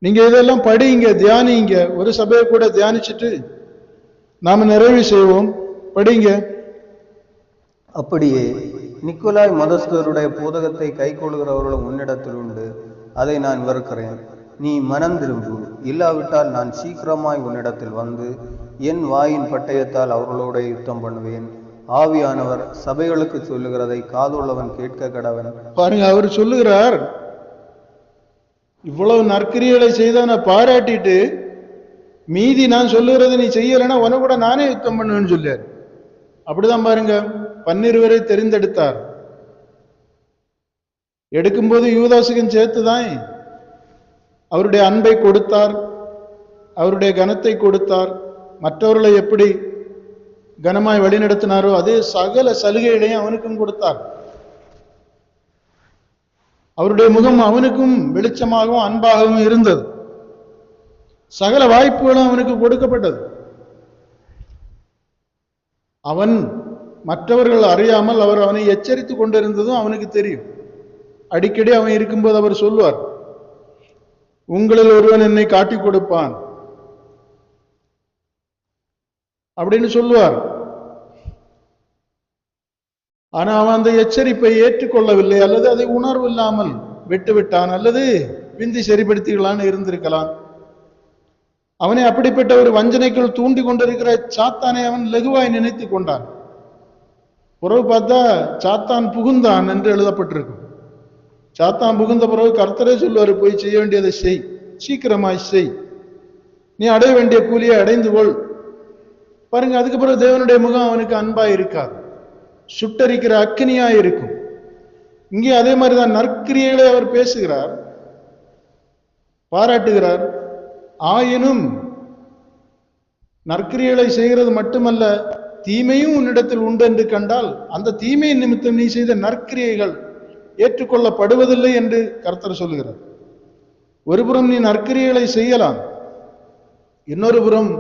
நீங்க இதெல்லாம் படிங்க, தியானிங்க. ஒரு சபையை கூட தியானிச்சுட்டு நாம நிறைவு செய்வோம். படிங்க. அப்படியே நிக்கோலாய் மதஸ்தருடைய போதகத்தை கைக்கொள்கிறவர்களும் உன்னிடத்தில் உண்டு, அதை நான் வெறுக்கிறேன். நீ மனம் திரும்பு, இல்லாவிட்டால் நான் சீக்கிரமாய் உன்னிடத்தில் வந்து என் வாயின் பட்டயத்தால் அவர்களோட யுத்தம் பண்ணுவேன். ஆவியானவர் சபைகளுக்கு சொல்லுகிறதை காதுள்ளவன் கேட்க கடவன். பாருங்க, அவர் சொல்லுகிறார், இவ்வளவு நற்கிரியலை செய்தவனை பாராட்டிட்டு மீதி நான் சொல்லுகிறது நீ செய்யலைன்னா உன கூட நானே யுத்தம் பண்ணுவேன்னு சொல்லியார். அப்படிதான் பாருங்க, 12 தெரிந்தெடுத்தார். எடுக்கும்போது யூதாசுக்கும் சேர்த்துதான் அவருடைய அன்பை கொடுத்தார், அவருடைய கனத்தை கொடுத்தார். மற்றவர்களை எப்படி கனமாய் வழிநடத்தினாரோ அதே சகல சலுகைகளையும் அவனுக்கும் கொடுத்தார். அவருடைய முகம் அவனுக்கும் வெளிச்சமாகவும் அன்பாகவும் இருந்தது. சகல வாய்ப்புகளும் அவனுக்கு கொடுக்கப்பட்டது. அவன் மற்றவர்கள் அறியாமல் அவர் அவனை எச்சரித்து கொண்டிருந்ததும் அவனுக்கு தெரியும். அடிக்கடி அவன் இருக்கும்போது அவர் சொல்லுவார், உங்களில் ஒருவன் என்னை காட்டிக் கொடுப்பான் அப்படின்னு சொல்லுவார். ஆனா அவன் அந்த எச்சரிப்பை ஏற்றுக்கொள்ளவில்லை, அல்லது அதை உணர்வு இல்லாமல் விட்டுவிட்டான், அல்லது பிந்தி சரிப்படுத்திக்கலான்னு இருந்திருக்கலாம். அவனை அப்படிப்பட்ட ஒரு வஞ்சனைக்குள் தூண்டி கொண்டிருக்கிற சாத்தானை அவன் லகுவாய் நினைத்து கொண்டான். பிறகு பார்த்தா சாத்தான் புகுந்தான் என்று எழுதப்பட்டிருக்கும். சாத்தான் புகுந்த பிறகு கர்த்தரே சொல்லுவார், போய் செய்ய வேண்டியதை செய், சீக்கிரமாய் செய், நீ அடைய வேண்டிய கூலியை அடைந்து கொள். பாருங்க, அதுக்கு பிறகு தேவனுடைய முகம் அவனுக்கு அன்பா இருக்காது, சுட்டரிக்கிற அக்கினியா இருக்கும். இங்கே அதே மாதிரிதான் நற்கிரியைகளை அவர் பேசுகிறார், பாராட்டுகிறார். ஆயினும் நற்கிரியைகளை செய்கிறது மட்டுமல்ல, தீமையும் உன்னிடத்தில் உண்டு என்று கண்டால் அந்த தீமையின் நிமித்தம் நீ செய்த நற்கிரியைகள் ஏற்றுக்கொள்ளப்படுவதில்லை என்று கர்த்தர் சொல்லுகிறார். ஒருபுறம் நீ நற்கிரியைகளை செய்யலாம், இன்னொரு புறம்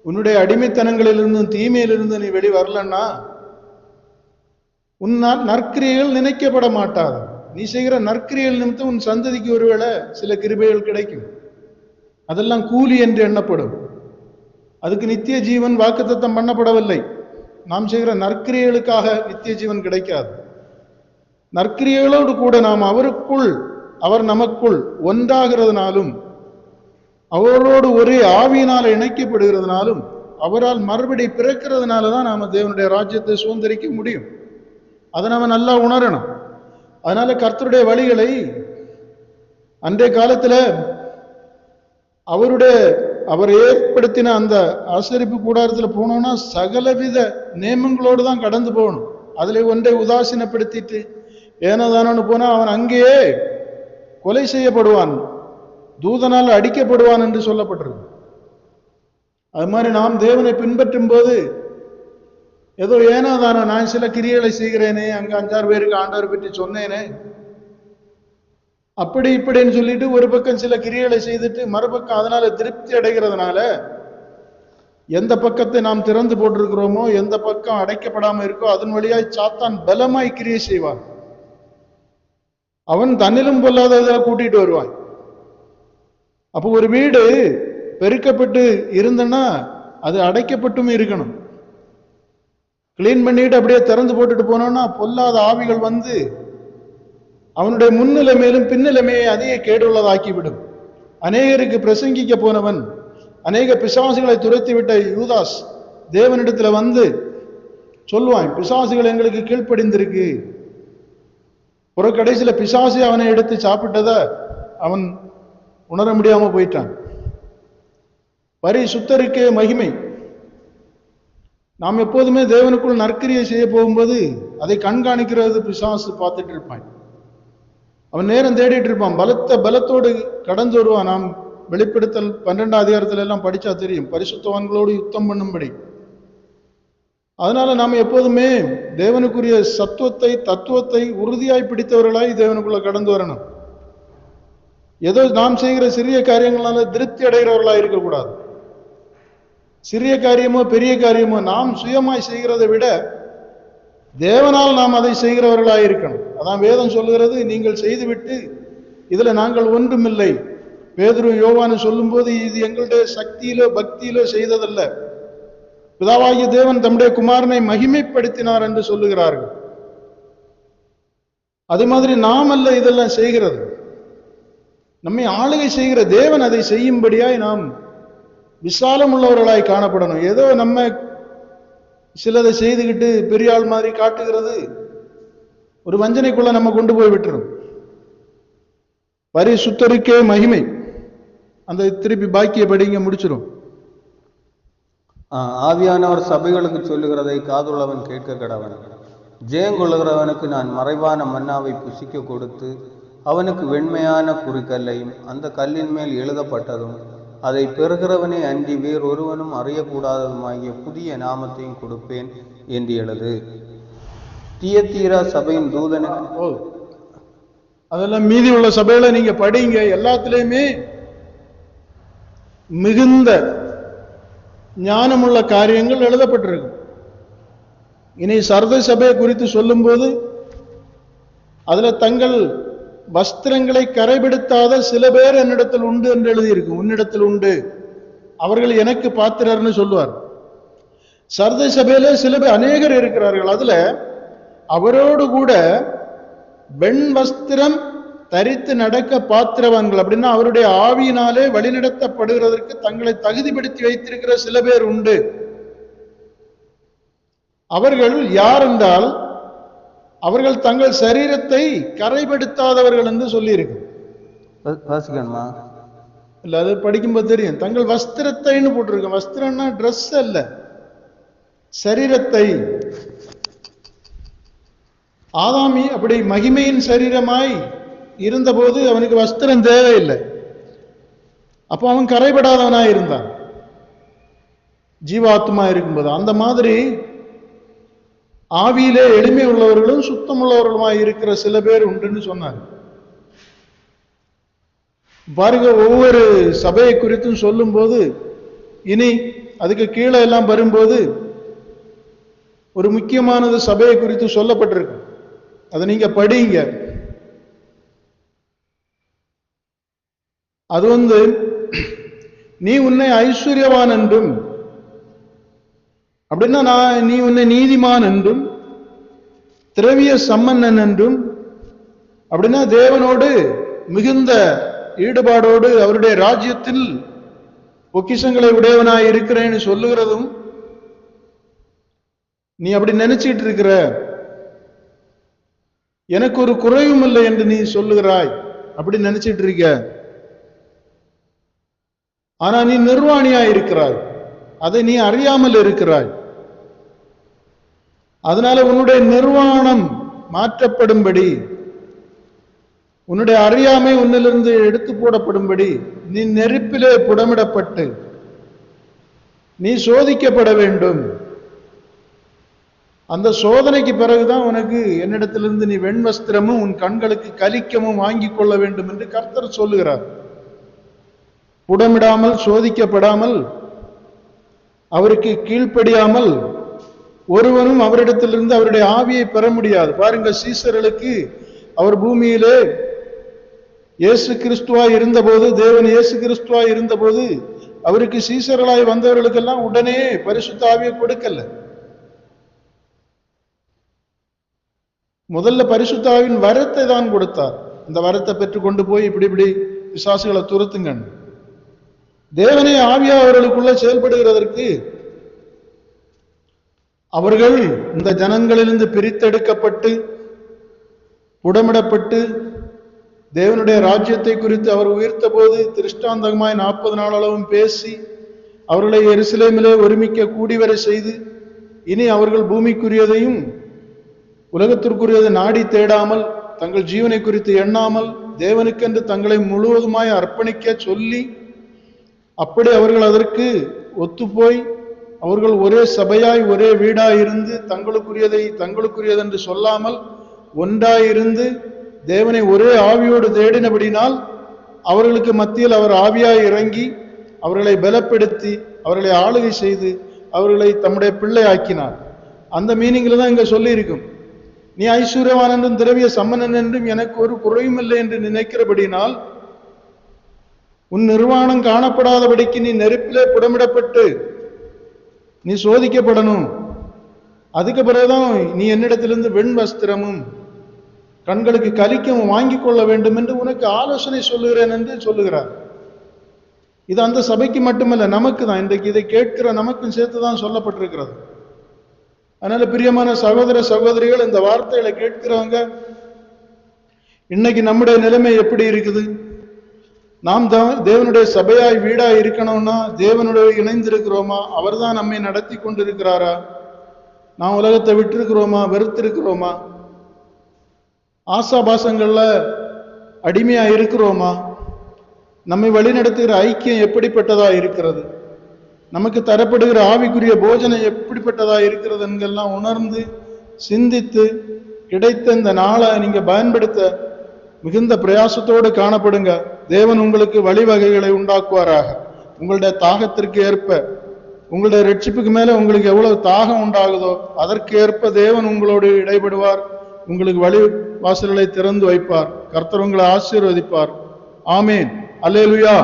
உன்னுடைய அடிமைத்தனங்களிலிருந்தும் தீமையிலிருந்து நீ வெளி வரலன்னா உன் நற்கிரியைகள் நினைக்கப்பட மாட்டாது. நீ செய்கிற நற்கிரியைகள் நிமித்தம் உன் சந்ததிக்கு ஒருவேளை சில கிருபைகள் கிடைக்கும், அதெல்லாம் கூலி என்று எண்ணப்படும். அதுக்கு நித்திய ஜீவன் வாக்குத்தத்தம் பண்ணப்படவில்லை. நாம் செய்கிற நற்கிரியைகளுக்காக நித்திய ஜீவன் கிடைக்காது. நற்கிரியைகளோடு கூட நாம் அவருக்குள், அவர் நமக்குள் ஒன்றாகிறதுனாலும், அவரோடு ஒரே ஆவியினால் இணைக்கப்படுகிறதுனாலும், அவரால் மறுபடி பிறக்கிறதுனால தான் நாம தேவனுடைய ராஜ்யத்தை சுதந்திரிக்க முடியும். அதை நாம நல்லா உணரணும். அதனால கர்த்தருடைய வழிகளை அன்றைய காலத்துல அவர் ஏற்படுத்தின அந்த ஆசரிப்பு கூடாரத்தில் போனோம்னா சகலவித நியமங்களோடு தான் கடந்து போகணும். அதுல ஒன்றை உதாசீனப்படுத்திட்டு ஏனதானு போனா அவன் அங்கேயே கொலை செய்யப்படுவான், தூதனால் அடிக்கப்படுவான் என்று சொல்லப்பட்டிருக்கு. அது மாதிரி நாம் தேவனை பின்பற்றும் போது ஏதோ ஏனோதானோ நான் சில கிரியைகளை செய்கிறேனே, அங்க 5-6 பேருக்கு ஆண்டவர் பற்றி சொன்னேனே, அப்படி இப்படின்னு சொல்லிட்டு ஒரு பக்கம் சில கிரியைகளை செய்துட்டு மறுபக்கம் அதனால திருப்தி அடைகிறதுனால எந்த பக்கத்தை நாம் திறந்து போட்டிருக்கிறோமோ, எந்த பக்கம் அடைக்கப்படாம இருக்கோ அதன் வழியாய் சாத்தான் பலமாய் கிரியை செய்வான். அவன் தன்னிலும் பொல்லாததை கூட்டிட்டு வருவான். அப்போ ஒரு வீடு பெருக்கப்பட்டு இருந்தன்னா அது அடைக்கப்பட்டும் இருக்கணும். கிளீன் பண்ணிட்டு அப்படியே திறந்து போட்டுட்டு போனோம்னா பொல்லாத ஆவிகள் வந்து அவனுடைய முன்னிலைமையிலும் பின்னிலைமையை அதிக கேடுள்ளதாக்கிவிடும். அநேகருக்கு பிரசங்கிக்க போனவன், அநேக பிசாசுகளை துரத்திவிட்ட யூதாஸ் தேவனிடத்துல வந்து சொல்லுவான், பிசாசுகள் எங்களுக்கு கீழ்ப்படிந்திருக்கு. ஒரு கடைசியில பிசாசு அவனை எடுத்து சாப்பிட்டத அவன் உணர முடியாம போயிட்டான். பரிசுத்தருக்கே மகிமை. நாம் எப்போதுமே தேவனுக்குள் நற்கிரியை செய்ய போகும்போது அதை கண்காணிக்கிறது பிசாசு பார்த்துட்டு இருப்பான். அவன் நேரம் தேடிட்டு இருப்பான், பலத்தோடு கடந்து வருவான். நாம் வெளிப்படுத்தல் 12ஆம் அதிகாரத்துல எல்லாம் படிச்சா தெரியும், பரிசுத்தவான்களோடு யுத்தம் பண்ணும்படி. அதனால நாம் எப்போதுமே தேவனுக்குரிய தத்துவத்தை உறுதியாய் பிடித்தவர்களாய் தேவனுக்குள்ள கடந்து வரணும். ஏதோ நாம் செய்கிற சிறிய காரியங்களால திருப்தி அடைகிறவர்களாய் இருக்கக்கூடாது. சிறிய காரியமோ பெரிய காரியமோ நாம் சுயமாய் செய்கிறதை விட தேவனால் நாம் அதை செய்கிறவர்களாய் இருக்கணும். அதான் வேதம் சொல்லுகிறது, நீங்கள் செய்துவிட்டு இதுல நாங்கள் ஒன்றுமில்லை. பேதுரு யோவானு சொல்லும் போது இது எங்களுடைய சக்தியிலோ பக்தியிலோ செய்ததல்ல, பிதாவாகிய தேவன் தம்முடைய குமாரனை மகிமைப்படுத்தினார் என்று சொல்லுகிறார்கள். அது மாதிரி நாம் அல்ல இதெல்லாம் செய்கிறது, நம்மை ஆளுகை செய்கிற தேவன் அதை செய்யும்படியாய் நாம் விசாலம் உள்ளவர்களாய் காணப்படணும். ஏதோ நம்ம சிலதை செய்துகிட்டு பெரிய ஆள் மாதிரி காட்டுகிறது ஒரு வஞ்சனைக்குள்ள நம்ம கொண்டு போய் விட்டுரும். பரிசுத்தருக்கே மகிமை. அந்த திருப்பி பாக்கிய படிங்க முடிச்சிடும். ஆவியானவர் சபைகளுக்கு சொல்லுகிறதை காதுள்ளவன் கேட்க கடவன். ஜெயங்கொள்ளுகிறவனுக்கு நான் மறைவான மன்னாவை புசிக்க கொடுத்து அவனுக்கு வெண்மையான குறிக்கல்லையும் அந்த கல்லின் மேல் எழுதப்பட்டதும் அதை பெறுகிறவனே அன்றி வேறொருவனும் அறியக்கூடாததுமாகிய புதிய நாமத்தையும் கொடுப்பேன் என்று எழுது. தியத்தீரா சபையின் தூதனுக்கு அதெல்லாம் மீதி உள்ள சபையில நீங்க படிங்க. எல்லாத்திலையுமே மிகுந்த ஞானமுள்ள காரியங்கள் எழுதப்பட்டிருக்கு. இனி சர்தை சபையை குறித்து சொல்லும் போது அதுல தங்கள் வஸ்திரங்களை கரைபிடித்தாத சில பேர் என்னிடத்தில் உண்டு என்று எழுதியிருக்கு. உன்னிடத்தில் உண்டு, அவர்கள் எனக்கு பாத்திரர்னு சொல்லுவார். சர்தை சபையில சில பேர் அநேகர் இருக்கிறார்கள். அதுல அவரோடு கூட வெண் வஸ்திரம் தரித்து நடக்க பாத்திரவான்கள், அப்படின்னா அவருடைய ஆவியினாலே வழிநடத்தப்படுகிறதற்கு தங்களை தகுதிப்படுத்தி வைத்திருக்கிற சில பேர் உண்டு. அவர்கள் யார் என்றால் அவர்கள் தங்கள் சரீரத்தை கரைப்படுத்தாதவர்கள் என்று சொல்லி இருக்கு. இல்ல, அது படிக்கும்போது தெரியும். தங்கள் வஸ்திரத்தைன்னு போட்டிருக்க. வஸ்திரம்னா ட்ரெஸ் அல்ல, சரீரத்தை. ஆதாமி அப்படி மகிமையின் சரீரமாய் இருந்தபோது அவனுக்கு வஸ்திரம் தேவையில்லை. அப்போ அவன் கரைபடாதவனாய் இருந்தான் ஜீவாத்மா இருக்கும்போது. அந்த மாதிரி ஆவியிலே எளிமை உள்ளவர்களும் சுத்தம் உள்ளவர்களுமாய் இருக்கிற சில பேர் உண்டுன்னு சொன்னார். பாருங்க, ஒவ்வொரு சபையை குறித்தும் சொல்லும் போது, இனி அதுக்கு கீழே எல்லாம் வரும்போது ஒரு முக்கியமானது சபையை குறித்து சொல்லப்பட்டிருக்கு. அதை நீங்க படிங்க. அது நீ உன்னை ஐஸ்வர்யவான் என்றும், அப்படின்னா நீ உன்னை நீதிமான் என்றும், திரவிய சம்பன்னன் என்றும், அப்படின்னா தேவனோடு மிகுந்த ஈடுபாடோடு அவருடைய ராஜ்யத்தில் பொக்கிஷங்களை உடையவனாய் இருக்கிறேன்னு சொல்லுகிறதும், நீ அப்படி நினைச்சிட்டு இருக்கிற. எனக்கு ஒரு குறைவும் இல்லை என்று நீ சொல்லுகிறாய், அப்படி நினைச்சிட்டு இருக்க. ஆனா நீ நிர்வாணியாய் இருக்கிறாய், அதை நீ அறியாமல் இருக்கிறாய். அதனால உன்னுடைய நிர்வாணம் மாற்றப்படும்படி, உன்னுடைய அறியாமை உன்னிலிருந்து எடுத்து போடப்படும்படி நீ நெருப்பிலே புடமிடப்பட்டு நீ சோதிக்கப்பட வேண்டும். அந்த சோதனைக்கு பிறகுதான் உனக்கு என்னிடத்திலிருந்து நீ வெண்வஸ்திரமும் உன் கண்களுக்கு கலிக்கமும் வாங்கி கொள்ள வேண்டும் என்று கர்த்தர் சொல்லுகிறார். புடமிடாமல், சோதிக்கப்படாமல், அவருக்கு கீழ்ப்படியாமல் ஒருவனும் அவரிடத்திலிருந்து அவருடைய ஆவியை பெற முடியாது. பாருங்க, சீசர்களுக்கு அவர் பூமியிலே இயேசு கிறிஸ்துவாய் இருந்தபோது, தேவன் இயேசு கிறிஸ்துவாய் இருந்தபோது அவருக்கு சீசர்களாய் வந்தவர்களுக்கெல்லாம் உடனே பரிசுத்த ஆவியை கொடுக்கல. முதல்ல பரிசுத்த ஆவியின் வரத்தை தான் கொடுத்தார். இந்த வரத்தை பெற்றுக் கொண்டு போய் இப்படி இப்படி பிசாசுகளை துரத்துங்க. தேவனே ஆவியா அவர்களுக்குள்ள செயல்படுகிறதற்கு அவர்கள் இந்த ஜனங்களிலிருந்து பிரித்தெடுக்கப்பட்டு புடமிடப்பட்டு தேவனுடைய ராஜ்யத்தை குறித்து அவர் உயர்த்த போது திருஷ்டாந்தகமாய் 40 நாள் அளவும் பேசி அவர்களை எருசலேமிலே ஒருமிக்க கூடிவரை செய்து, இனி அவர்கள் பூமிக்குரியதையும் உலகத்திற்குரியதை நாடி தேடாமல், தங்கள் ஜீவனை குறித்து எண்ணாமல், தேவனுக்கென்று தங்களை முழுவதுமாய் அர்ப்பணிக்க சொல்லி, அப்படி அவர்கள் அதற்கு ஒத்துப்போய் அவர்கள் ஒரே சபையாய் ஒரே வீடாய் இருந்து தங்களுக்குரியதை தங்களுக்குரியதென்று சொல்லாமல் ஒன்றாயிருந்து தேவனை ஒரே ஆவியோடு தேடினபடினால் அவர்களுக்கு மத்தியில் அவர் ஆவியாய் இறங்கி அவர்களை பலப்படுத்தி அவர்களை ஆளுகை செய்து அவர்களை தம்முடைய பிள்ளை ஆக்கினார். அந்த மீனிங்ல தான் இங்க சொல்லி இருக்கும். நீ ஐஸ்வர்யவான் என்றும் திரவிய சம்மனன் என்றும் எனக்கு ஒரு குறையும் இல்லை என்று நினைக்கிறபடினால் உன் நிர்வாணம் காணப்படாதபடிக்கு நீ நெருப்பிலே புடமிடப்பட்டு நீ சோதிக்கப்படணும். அதுக்கு பிறகுதான் நீ என்னிடத்திலிருந்து வெண் வஸ்திரமும் கண்களுக்கு கலிக்கமும் வாங்கி கொள்ள வேண்டும் என்று உனக்கு ஆலோசனை சொல்லுகிறேன் என்று சொல்லுகிறார். இது அந்த சபைக்கு மட்டுமல்ல, நமக்கு தான். இன்றைக்கு இதை கேட்கிற நமக்கும் சேர்த்துதான் சொல்லப்பட்டிருக்கிறது. அதனால பிரியமான சகோதர சகோதரிகள், இந்த வார்த்தைகளை கேட்கிறவங்க, இன்னைக்கு நம்முடைய நிலைமை எப்படி இருக்குது? நாம் தேவனுடைய சபையாய் வீடாய் இருக்கணும்னா தேவனுடைய இணைந்திருக்கிறோமா? அவர் தான் நம்மை நடத்தி கொண்டிருக்கிறாரா? நாம் உலகத்தை விட்டிருக்கிறோமா? வெறுத்திருக்கிறோமா? ஆசாபாசங்கள்ல அடிமையா இருக்கிறோமா? நம்மை வழிநடத்துகிற ஐக்கியம் எப்படிப்பட்டதா இருக்கிறது? நமக்கு தரப்படுகிற ஆவிக்குரிய போஜனம் எப்படிப்பட்டதா இருக்கிறது என்கெல்லாம் உணர்ந்து சிந்தித்து கிடைத்த இந்த நாளை நீங்க பயன்படுத்த மிகுந்த பிரயாசத்தோடு காணப்படுங்க. தேவன் உங்களுக்கு வழிவகைகளை உண்டாக்குவாராக. உங்களுடைய தாகத்திற்கு ஏற்ப, உங்களுடைய ரட்சிப்புக்கு மேல உங்களுக்கு எவ்வளவு தாகம் உண்டாகுதோ அதற்கு ஏற்ப தேவன் உங்களோடு இடைபடுவார். உங்களுக்கு வழி வாசல்களை திறந்து வைப்பார். கர்த்தர் உங்களை ஆசீர்வதிப்பார். ஆமேன். அல்லேலூயா.